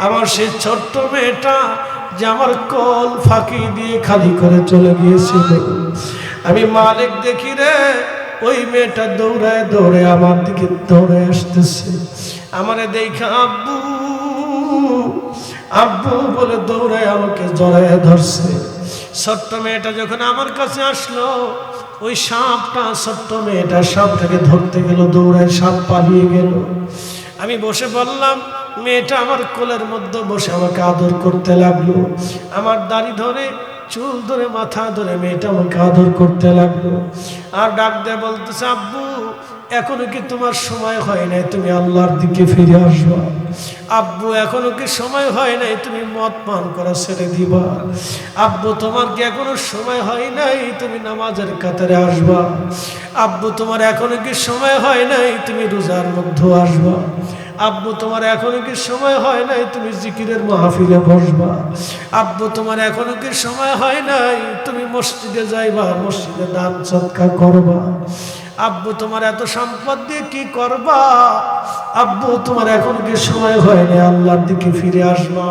আমার সেই ছোট্ট মেয়েটা যে আমার কোল ফাঁকি দিয়ে খালি করে চলে গিয়েছিল। আমি মালিক দেখি রে, ওই মেয়েটা দৌড়ায় দৌড়ে আমার দিকে দৌড়ে আসতেছে। আমারে দেখা আব্বু আব্বু বলে দৌড়ায় আমাকে জড়ায় ধরছে। ছোট্ট মেয়েটা যখন আমার কাছে আসলো, ওই সাপটা, ছোট্ট মেয়েটা সাপটাকে ধরতে গেল, দৌড়ায় সাপ পালিয়ে গেল। আমি বসে বললাম, মেয়েটা আমার কোলের মধ্যে বসে আমাকে আদর করতে লাগলো। আমার দাড়ি ধরে, চুল ধরে, মাথা ধরে মেয়েটা আমাকে আদর করতে লাগলো। আর ডাক দিয়ে বলতেছে, আব্বু এখনো কি তোমার সময় হয় নাই তুমি আল্লাহর দিকে ফিরে আসবা? আব্বু এখনো কি সময় হয় নাই তুমি মদ পান করা ছেড়ে দিবা? আব্বু তোমার কি এখনো সময় হয় নাই তুমি নামাজের কাতারে আসবা? আব্বু তোমার এখনো কি সময় হয় নাই তুমি রোজার মধ্যে আসবা? আব্বু তোমার এখনো কি সময় হয় নাই তুমি জিকিরের মাহফিলে বসবা? আব্বু তোমার এখনো কি সময় হয় নাই তুমি মসজিদে যাইবা, মসজিদে দান সদকা করবা? আব্বু তোমার এত সম্পদ দিয়ে কি করবা? আব্বু তোমার এখন কি সময় হয় না আল্লাহর দিকে ফিরে আসবা?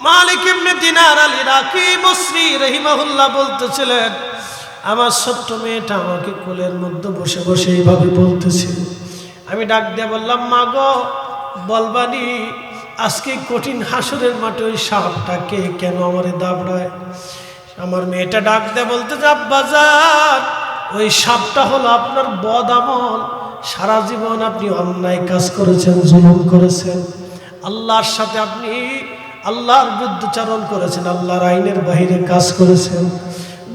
মালিক ইবনে দিনার আল ইরাকি বসরি রাহিমাহুল্লাহ বলতেছিলেন, আমার ছোট্ট মেয়েটা আমাকে কোলের মধ্যে বসে বসে এইভাবে বলতেছিল। আমি ডাক দিয়ে বললাম, মা গো বলবানি আজকে কঠিন হাসরের মাঠে ওই সাপটাকে কেন আমারে দাবড়ায়? আমার মেয়েটা ডাক দিয়ে বলতেছে, আব্বাজান ওই সাপটা হলো আপনার বদ আমল। সারা জীবন আপনি অন্যায় কাজ করেছেন, জুলুম করেছেন, আল্লাহর সাথে আপনি আল্লাহর বিরুদ্ধাচরণ করেছেন, আল্লাহর আইনের বাহিরে কাজ করেছেন।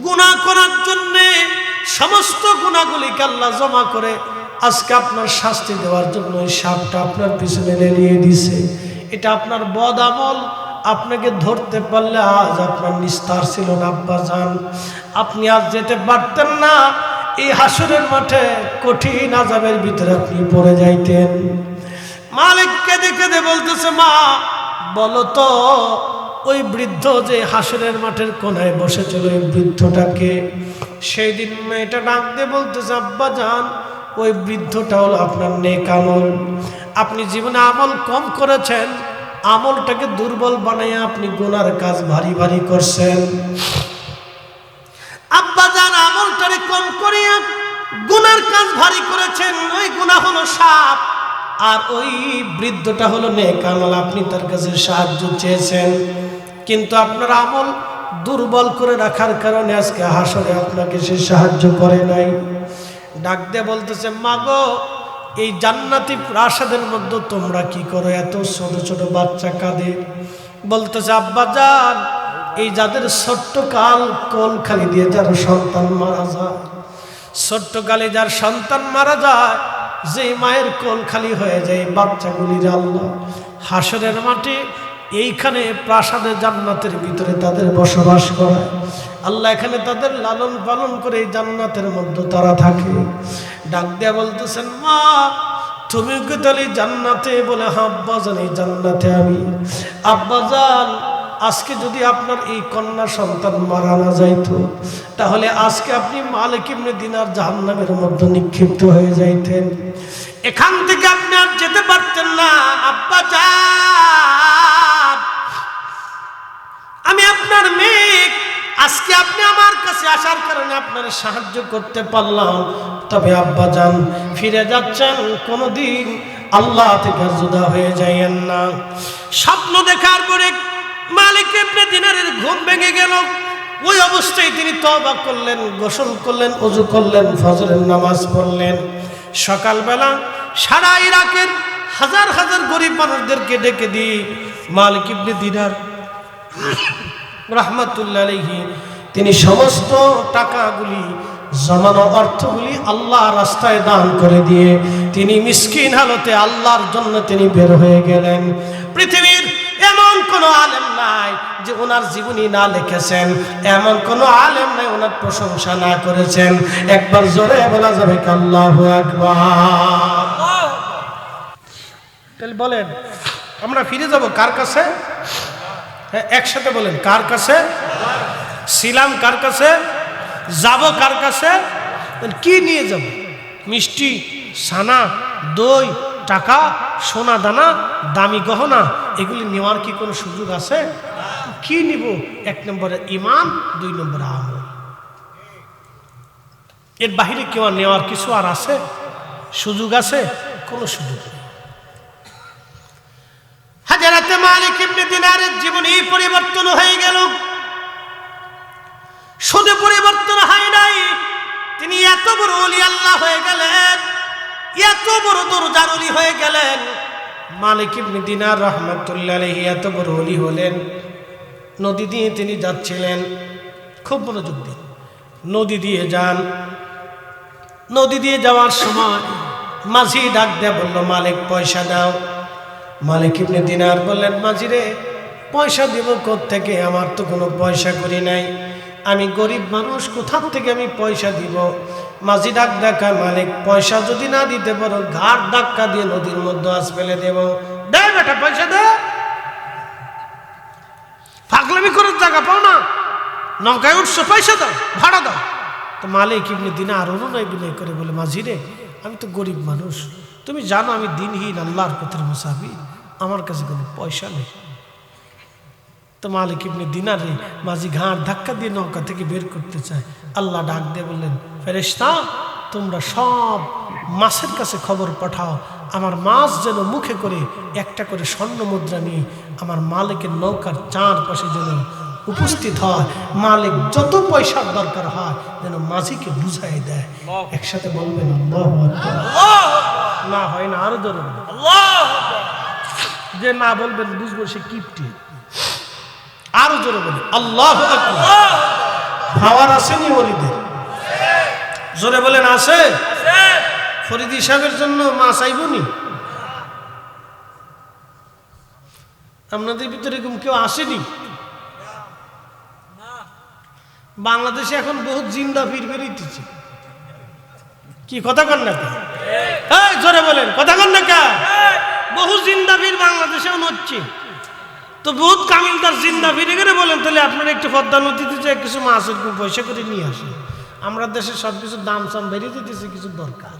গুনাহ করার জন্যে সমস্ত গুনাহগুলিকে আল্লাহ জমা করে আজকে আপনার শাস্তি দেওয়ার জন্য ওই সাপটা আপনার পিছনে লেলিয়ে দিছে। এটা আপনার বদ আমল। আপনাকে ধরতে পারলে আজ আপনার নিস্তার ছিল না আব্বাজান, আপনি আজ যেতে পারতেন না। এই হাসরের মাঠে কঠিন আযাবের ভিতরে আপনি পড়ে যাইতেন। মালিক কেঁদে কেঁদে বলতেছে, মা বলো তো ওই বৃদ্ধ যে হাসরের মাঠের কোনায় বসেছিল ওই বৃদ্ধটাকে? সেই দিন মেয়েটা ডাক দিয়ে বলতেছে, আব্বাজান ওই বৃদ্ধটা হলো আপনার নেক আমল। আপনি জীবনে আমল কম করেছেন, আমলটাকে দুর্বল বানাইয়া আপনি গুনার কাজ ভারী ভারী করছেন। আব্বাজান আমলটারে কম করিয়া গুনার কাজ ভারী করেছেন। ওই গুনাহ হলো সাপ, আর ওই বৃদ্ধটা হলো নেক আমল। আপনি তার কাছে সাহায্য চেয়েছেন, কিন্তু আপনার আমল দুর্বল করে রাখার কারণে আজকে হাসরে আপনাকে সে সাহায্য করে নাই। ডাক দিয়ে বলতেছে, মাগো এই জান্নাতি প্রাসাদের মধ্যে তোমরা কি করো? এত ছোট ছোট বাচ্চা কাঁদে। বলতেছে, আব্বাজান এই যাদের ছোট্ট কোল খালি দিয়ে যার সন্তান মারা যায়, ছোট্ট কালে যার সন্তান মারা যায়, যেই মায়ের কোল খালি হয়ে যায় বাচ্চাগুলির আল্লাহ হাসরের মাঠে এইখানে প্রাসাদে জান্নাতের ভিতরে তাদের বসবাস করায়। আল্লাহ এখানে তাদের লালন পালন করে এই জান্নাতের মধ্যে তারা থাকে। ডাক দিয়া বলতেছেন, মা তুমি কি তাহলে জান্নাতে? বলে, হ্যাঁ আব্বাজান এই জান্নাতে আমি। আব্বাজান আজকে যদি আপনার এই কন্যা সন্তান মারা না যাইতো, তাহলে আজকে আপনি মালিক ইবনে দিনার জাহান্নামের মধ্যে নিক্ষিপ্ত হয়ে যাইতেন। এখান থেকে আপনি আর যেতে পারতেন না। আব্বাজান আমি আপনার মেয়ে, আজকে আপনি আমার কাছে আসার কারণে আপনার সাহায্য করতে পারলাম। তবে আব্বাজান ফিরে যাচ্ছেন, কোনোদিন আল্লাহ থেকে জুদা হয়ে যাইয়েন না। স্বপ্ন দেখার পরে মালিক ইবনে দিনারের ঘুম ভেঙে গেল। ওই অবস্থায় তিনি তওবা করলেন, গোসল করলেন, ওযু করলেন, ফজরের নামাজ পড়লেন। সকালবেলা সারা ইরাকের হাজার হাজার গরিব মানুষদেরকে ডেকে দিয়ে মালিক ইবনে দিনার রাহমাতুল্লাহ আলাইহি তিনি সমস্ত টাকাগুলি, জমানো অর্থগুলি আল্লাহ রাস্তায় দান করে দিয়ে তিনি মিসকিন হালতে আল্লাহর জন্য তিনি বের হয়ে গেলেন। পৃথিবীর এমন কোনো আলেম নাই যে ওনার জীবনী না লিখেছেন, এমন কোনো আলেম নাই ওনার প্রশংসা না করেছেন। একবার জোরে বলা যাবে কি আল্লাহু আকবার? তাহলে বলেন আমরা ফিরে যাব কার কাছে? হ্যাঁ, একসাথে বলেন, কার কাছে ছিলাম, কার কাছে যাব, কার কাছে? কি নিয়ে যাব? মিষ্টি, ছানা, দই, টাকা, সোনা দানা, দামি গহনা, এগুলি নেওয়ার কি কোনো সুযোগ আছে? কি নিব? 1 নম্বরে ঈমান, 2 নম্বরে আমল। এর বাহিরে কেউ নেওয়ার কিছু আর আছে? সুযোগ আছে? কোনো সুযোগ নেই। হযরত মালিক ইবনে দিনারের জীবনী পরিবর্তন হয়ে গেল। শুধু পরিবর্তন হয় নাই, তিনি এত বড় ওলি আল্লাহ হয়ে গেলেন, এত বড় দরজার ওলি হয়ে গেলেন। মালিক ইবনে দিনার রাহমাতুল্লাহ আলাইহি এত বড় ওলি হলেন। নদী দিয়ে তিনি যাচ্ছিলেন, খুব মনোযোগ দিন, নদী দিয়ে যান। নদী দিয়ে যাওয়ার সময় মাঝি ডাক দিয়ে বলল, মালিক পয়সা দাও। মালিক ইবনে দিনার বললেন, মাঝি রে, পয়সা দিব কোত্থেকে? আমার তো কোনো পয়সা করি নাই, আমি গরিব মানুষ, কোথা থেকে আমি পয়সা দিব? মাঝি ডাক দেখা, মালিক পয়সা যদি না দিতে পারো, ঘাট ধাক্কা দিয়ে নদীর মধ্যে আজ ফেলে দেব। দে বেটা পয়সা দে, পাগলামি করে জায়গা পাও না, নৌকায় উঠছো, পয়সা দাও, ভাড়া দাও। তো মালিক ইবনে দিনার অনুনয় বিনয় করে বলে, মাঝি রে, আমি তো গরিব মানুষ, তুমি জানো আমি দিনহীন, আল্লাহর পথের মুসাফির, আমার কাছে কোনো পয়সা নেই। তো মালিক ইবনে দিনার রে মাঝি ঘাট ধাক্কা দিয়ে নৌকা থেকে বের করতে চায়। আল্লাহ ডাক দিয়ে বললেন, ফেরেশতা, তোমরা সব মাছের কাছে খবর পাঠাও, আমার মাছ যেন মুখে করে একটা করে স্বর্ণ মুদ্রা নিয়ে আমার মালিকের নৌকার চারপাশে যেন উপস্থিত হয়। মালিক যত পয়সার দরকার হয় যেন মাঝিকে বুঝাই দেয়। একসাথে বলবেন আল্লাহু আকবার। না হয় না, আরো জোরে বলবেন আল্লাহু আকবার। যে না বলবেন বুঝবো সে কিপটি। আরো জোরে বলি আল্লাহু আকবার। পাওয়ার আসেনি ওলিদের? জোরে বলেন আছে? ফরিদি সাহেবের জন্য মাছ আইবনি? আপনাদের ভিতরে এরকম কেউ আসেনি? বাংলাদেশে এখন বহুত জিন্দা ফির বেরিয়েছে। কি কথা কন না? জোরে বলেন, কথা কন না কা? বহু জিন্দা ফির বাংলাদেশে হচ্ছে। তো বহুত কামিলদার জিন্দা ফিরে গেলে বলেন, তাহলে আপনারা একটু পদ্মা নদীতে যে কিছু মাছ এরকম পয়সা করে নিয়ে আসেন। আমরা দেশে সব কিছুর দাম সাম বেরিয়ে দিতেছি, কিছু দরকার।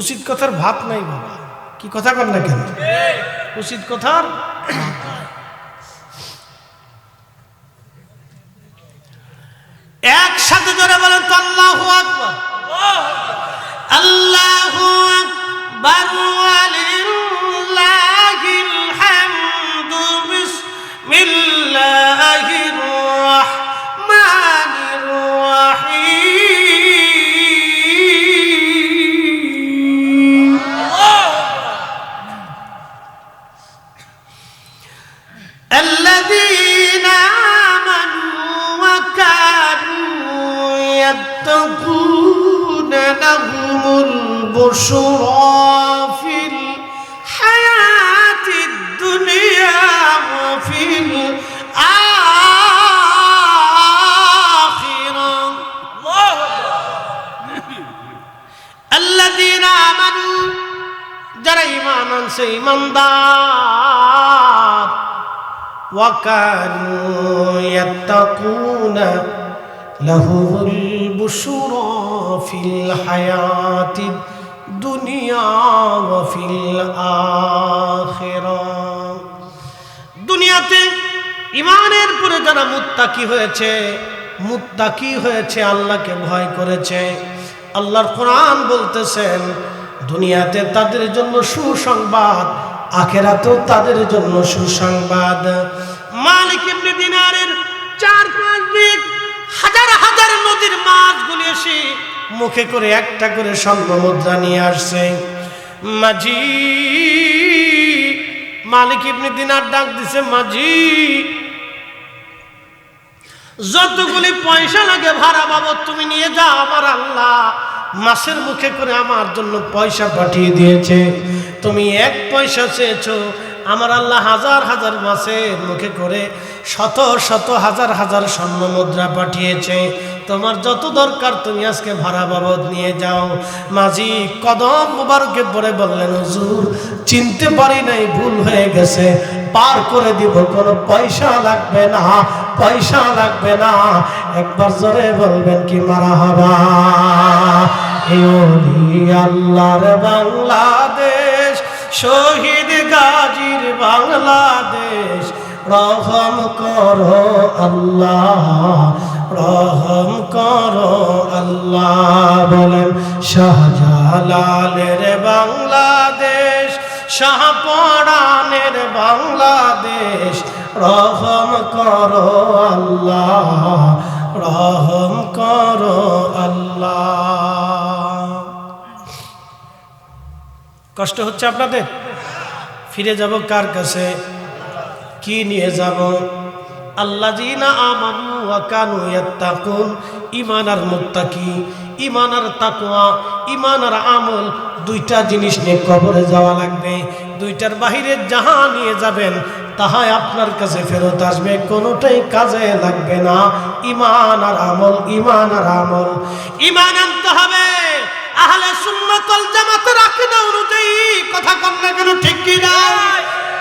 উচিত কথার ভাব নাই বাবা। কি কথা কন না কেন? উচিত কথার একসাথে জোরে বলেন তো আল্লাহু আকবার। আল্লাহু আকবার ওয়ালিল্লাহিল হামদু। বিসমিল্লাহির রাহমানির রাহিম। আল্লাযীনা আমানু ওয়া কানু ইয়াত্তাকুনা লাহুমুল বুশরা ফিল হায়াতিদ দুনিয়া ওয়া ফিল আখিরাহ। আল্লাযীনা আমানু, যারা ঈমান আনছে, ঈমানদার, ওয়া কানু ইয়াত্তাকুনা লাহুমুল বুশরা ফিল হায়াতিদ দুনিয়া ওয়া ফিল আখিরাহ। দুনিয়াতে ঈমানের পরে যারা মুত্তাকি হয়েছে, আল্লাহকে ভয় করেছে, আল্লাহর কোরআন বলতেছেন দুনিয়াতে তাদের জন্য সুসংবাদ, আখিরাতেও তাদের জন্য সুসংবাদ। মালিক ইবনে দিনারের 4-5 দিক হাজার হাজার নদীর মাছগুলি এসে মুখে করে একটা করে স্বর্ণ মুদ্রা নিয়ে আসছে। মাঝি, মালিক ইবনে দিনার ডাক দিছে, মাঝি যতগুলি পয়সা লাগে ভাড়া বাবদ তুমি নিয়ে যাও, আমার আল্লাহ মাছের মুখে করে আমার জন্য পয়সা পাঠিয়ে দিয়েছে। তুমি 1 পয়সা চেয়েছো, আমার আল্লাহ হাজার হাজার মাছের মুখে করে শত শত হাজার হাজার স্বর্ণ মুদ্রা পাঠিয়েছে। তোমার যত দরকার তুমি আজকে ভাড়া বাবদ নিয়ে যাও। মাঝি কদম মুবারকে পড়ে বললেন, হুজুর চিনতে পারি নাই, ভুল হয়ে গেছে, পার করে দিব, কোনো পয়সা লাগবে না, পয়সা লাগবে না। একবার জোরে বলবেন কি মারহাবা। এই ওলি আল্লাহর বাংলাদেশ, শহীদ গাজীর বাংলাদেশ, রহম করো আল্লাহ, রহম করো আল্লাহ। বলেন শাহজালালের বাংলাদেশ, শাহপরানের বাংলাদেশ, রহম করো আল্লাহ, রহম করো আল্লাহ। কষ্ট হচ্ছে আপনাদের? ফিরে যাব কার কাছে? কি নিয়ে যাব? আল্লাযীনা আমানু ওয়া কানু ইয়াত্তাকুন, ঈমান আর মুত্তাকি, ঈমান আর তাকওয়া, ঈমান আর আমল, দুইটা জিনিস নিয়ে কবরে যাওয়া লাগবে। দুইটার বাহিরে যাহা নিয়ে যাবেন তাহাই আপনার কাছে ফেরত আসবে, কোনোটাই কাজে লাগবে না। ঈমান আর আমল, ঈমান আর আমল। ঈমান আনতে হবে আহলে সুন্নাত ওয়াল জামাতের আকীদা অনুযায়ী। কথা কম না কেন, ঠিক কি না?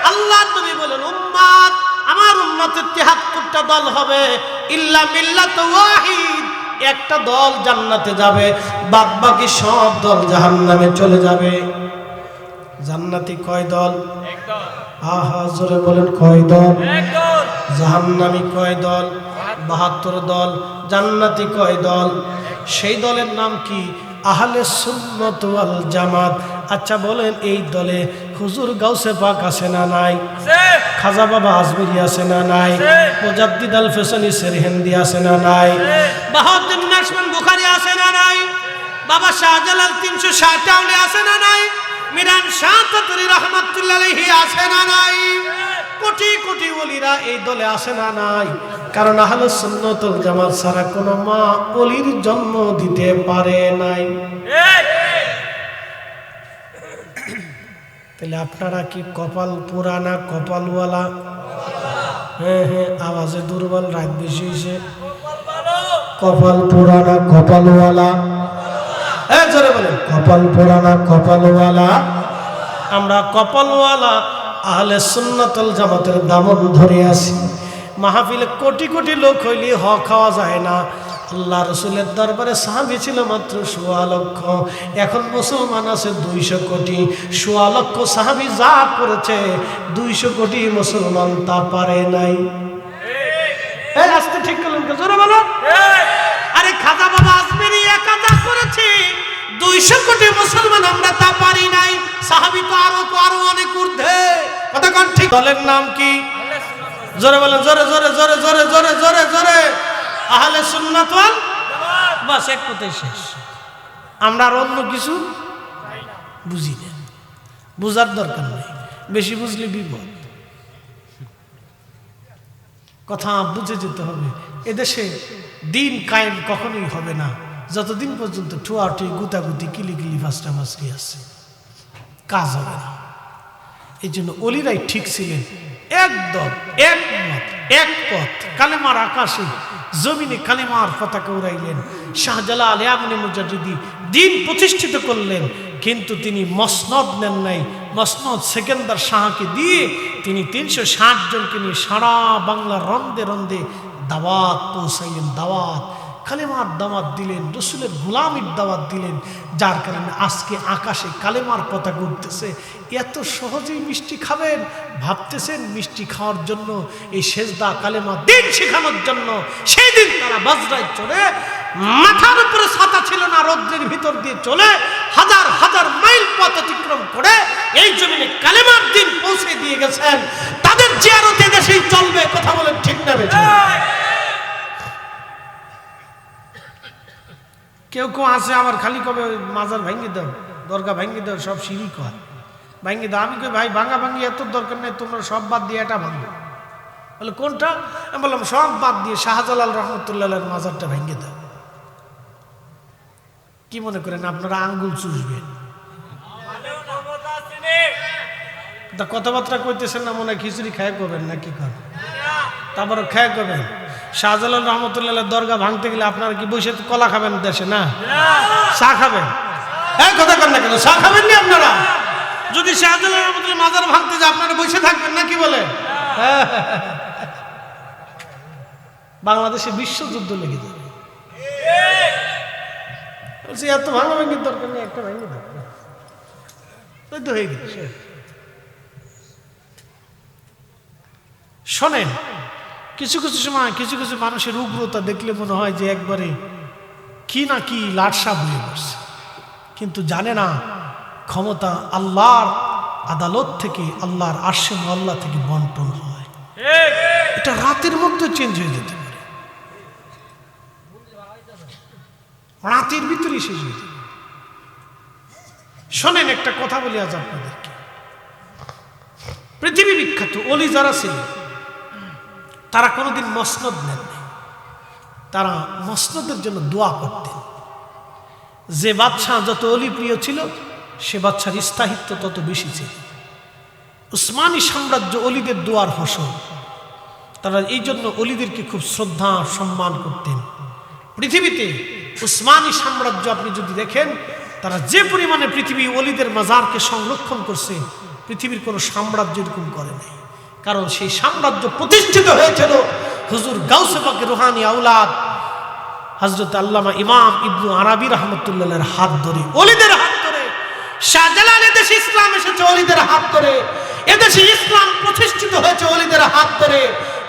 আল্লাহ নবী বলেন, উম্মত, আমার উম্মতের ৭৩টা দল হবে, ইল্লা মিল্লাত ওয়াহিদ, একটা দল জান্নাতে যাবে, বাদ বাকি সব দল জাহান্নামে চলে যাবে। জান্নাতি কয় দল? এক দল। আহা জোরে বলেন কয় দল? এক দল। জাহান্নামী কয় দল? ৭২ দল। জান্নাতি কয় দল? সেই দলের নাম কি? আহলে সুন্নাত ওয়াল জামাত। আচ্ছা বলেন, এই দলে হুজুর গাউসে পাক আছে না নাই? খাজা বাবা আজমিরি আছে না নাই? মুজাদ্দিদ আল ফেসানি সেরহিন্দি আছে না নাই? বাহাউদ্দিন নাশবন বুখারী আছে না নাই? বাবা শাহজালাল ৩৬০ আউলি আছে না নাই? মিরান শাহ তাতরি রহমাতুল্লাহ আলাইহি আছে না নাই? কোটি কোটি ওলিরা এই দলে আছে না নাই? কারণ আহলে সুন্নাত ওয়াল জামাত ছাড়া কোনো মা ওলির জন্ম দিতে পারে নাই। তাহলে আপনারা কি কপাল পুরানা কপালওয়ালা? হ্যাঁ হ্যাঁ, আওয়াজে দুর্বল, রাত বেশি হয়েছে। কপাল পুরানা কপালওয়ালা, জোরে বলেন কপাল পুরানা কপালওয়ালা। আমরা কপালওয়ালা আহলে সুন্নাত ওয়াল জামাতের দামন ধরে আছি। মাহফিলে কোটি কোটি লোক হইলে হক খাওয়া যায় না। আল্লাহ রসুলের দরবারে সাহাবী ছিল মাত্র ১৬ লক্ষ, এখন মুসলমান আছে ২০০ কোটি। ১৬ লক্ষ সাহাবী যা করেছে ২০০ কোটি মুসলমান তা পারে নাই। এই আস্তে ঠিক করলেন তো, জোরে বলো। আরে খাজা বাবা আজমিরি একা যা করেছে ২০০ কোটি মুসলমান আমরা তা পারি নাই। সাহাবী তো আরো অনেক ঊর্ধ্বে। কথা কোন ঠিক? দলের নাম কি? জোরে বলেন, জোরে জোরে জোরে জোরে জোরে জোরে জোরে। আহলে সুন্নাত ওয়াল জামাত। বাস, এক কথাই শেষ। আমরা আর অন্য কিছু বুঝি না, বুঝার দরকার নেই, বেশি বুঝলে বিপদ। কথা বুঝে যেতে হবে। এদেশে দিন কায়েম কখনোই হবে না যতদিন পর্যন্ত ঠুয়াঠুই গুতাগুতি কিলিকিলি ফাস্টাফাস্টি আছে, কাজ হবে না। এই জন্য অলিরাই ঠিক ছিলেন, একদম একমত এক পথ, কালেমার আকাশে জমিনে কালেমার পতাকা উড়াইলেন। শাহজালাল ইয়ামানি মুজাদ্দিদি দিন প্রতিষ্ঠিত করলেন, কিন্তু তিনি মসনদ নেন নাই। মসনদ সেকেন্দার শাহকে দিয়ে তিনি ৩৬০ জনকে নিয়ে সারা বাংলার রন্দে রন্দে দাওয়াত পৌঁছাইলেন। দাওয়াত, কালেমার দাওয়াত দিলেন, রসুলের গোলামির দাওয়াত দিলেন, যার কারণে আজকে আকাশে কালেমার পতাকা উঠতেছে। এত সহজেই মিষ্টি খাবেন ভাবতেছেন? মিষ্টি খাওয়ার জন্য, এই সেজদা কালেমা দিন শেখানোর জন্য সেই দিন তারা বজ্রায় চলে, মাথার উপরে ছাতা ছিল না, রৌদ্রের ভিতর দিয়ে চলে হাজার হাজার মাইল পথ অতিক্রম করে এই জমিনে কালেমার দিন পৌঁছে দিয়ে গেছেন। তাদের জিয়ারতে দেশেই চলবে। কথা বলেন ঠিক না বেঠিক? কেউ কেউ আছে আবার খালি কবে মাজার ভাঙ্গি দাও, দরগা ভাঙ্গি দাও, সব শিরিক হয়, ভাঙ্গি দাও। আমি কই ভাই ভাঙা ভাঙ্গি এত দরকার নেই, তোমরা সব বাদ দিয়ে এটা ভাঙো। বলে কোনটা? আমি বললাম সব বাদ দিয়ে শাহজালাল রহমতুল্লাহ মাজারটা ভেঙে দাও। কি মনে করেন আপনারা আঙ্গুল চুষবেন? তা কথাবার্তা কইতেছেন না, মনে হয় খিচুড়ি খায় করবেন না কি করেন, তারপরে খায় করবেন। শাহজালাল রহমতুল্লাহ দরগা ভাঙতে গেলে আপনারা কি বসে কলা খাবেন দেশে? না, চা খাবেন। এই কথা কন না কেন, চা খাবেন নি আপনারা? যদি শাহজালাল রহমতুল্লাহ মাজার ভাঙতে যায় আপনারা বসে থাকবেন না কি বলে? বাংলাদেশে বিশ্বযুদ্ধ লেগে যাবে। এত ভাঙাভাঙির দরকার নেই, একটা ভাঙি দরকার তো হয়ে গেছে। শোনেন, কিছু কিছু সময় কিছু কিছু মানুষের উগ্রতা দেখলে মনে হয় যে একবারে কি না কি লাটসাপ হয়ে বসছে, কিন্তু জানে না ক্ষমতা আল্লাহর আদালত থেকে, আল্লাহর আরশে আল্লাহ থেকে বন্টন হয়। এটা রাতের মধ্যে চেঞ্জ হয়ে যেতে পারে, রাতের ভিতরে শেষ হয়ে যাবে। শোনেন, একটা কথা বলি আজ আপনাদেরকে। পৃথিবী বিখ্যাত ওলি যারা ছিল তারা কোনোদিন মসনদ নেন, তারা মসনদের জন্য দোয়া করতেন। যে বাদশাহ যত অলি প্রিয় ছিল সে বাদশার স্থায়িত্ব তত বেশি ছিল। উসমানী সাম্রাজ্য অলিদের দোয়ার ফসল। তারা এই জন্য অলিদেরকে খুব শ্রদ্ধা সম্মান করতেন। পৃথিবীতে উসমানী সাম্রাজ্য আপনি যদি দেখেন, তারা যে পরিমাণে পৃথিবী অলিদের মাজারকে সংরক্ষণ করছে, পৃথিবীর কোনো সাম্রাজ্য এরকম করে নাই। কারণ সেই সাম্রাজ্য প্রতিষ্ঠিত হয়েছিল হুজুর গাউসে পাকের রুহানি আওলাদ হযরত আল্লামা ইমাম ইবনু আরাবী রাহমাতুল্লাহর হাত ধরে, ওলিদের হাত ধরে। শাহজালাল এদেশে ইসলাম এসেছে ওলিদের হাত ধরে, এদেশে ইসলাম প্রতিষ্ঠিত হয়েছে ওলিদের হাত ধরে।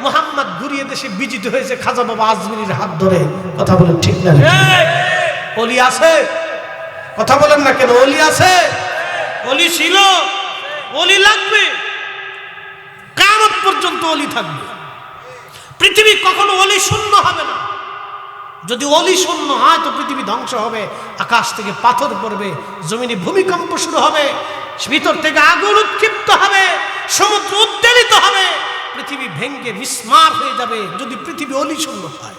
মুহাম্মদ ঘুরি এদেশে বিজিত হয়েছে খাজা বাবা আজমিরির হাত ধরে। কথা বলেন ঠিক না? ওলি আছে? কথা বলেন না কেন? ওলি আছে, ওলি ছিল, ওলি লাগবে, কিয়ামত পর্যন্ত ওলি থাকবে। পৃথিবী কখনো ওলি শূন্য হবে না। যদি ওলি শূন্য হয় তো পৃথিবী ধ্বংস হবে, আকাশ থেকে পাথর পড়বে, জমিনে ভূমিকম্প শুরু হবে, ভিতর থেকে আগুন উৎক্ষিপ্ত হবে, সমুদ্র উদ্বেলিত হবে, পৃথিবী ভেঙ্গে মিসমার হয়ে যাবে যদি পৃথিবী ওলি শূন্য হয়।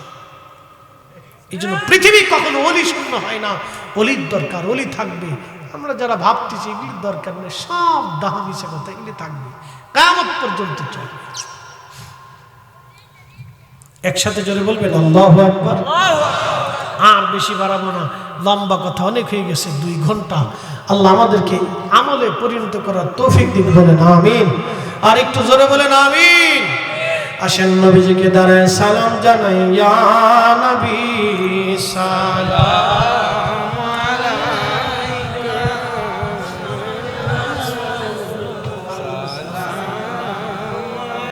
এই জন্য পৃথিবী কখনো ওলি শূন্য হয় না। ওলির দরকার, ওলি থাকবে। আমরা যারা ভাবতেছি এগুলির দরকার নেই, সব দাহামিশা কথা, এগুলি থাকবে, কিয়ামত পর্যন্ত চলবে। একসাথে জোরে বলবেন আল্লাহু আকবার। আর বেশি বাড়াবো না, লম্বা কথা অনেক হয়ে গেছে, 2 ঘন্টা। আল্লাহ আমাদেরকে আমলে পরিণত করার তৌফিক দিন, বলেন আমিন। আর একটু জোরে বলেন আমিন। আসেন নবীজিকে দাঁড়ায় সালাম জানাই, ইয়া নবী সালাম।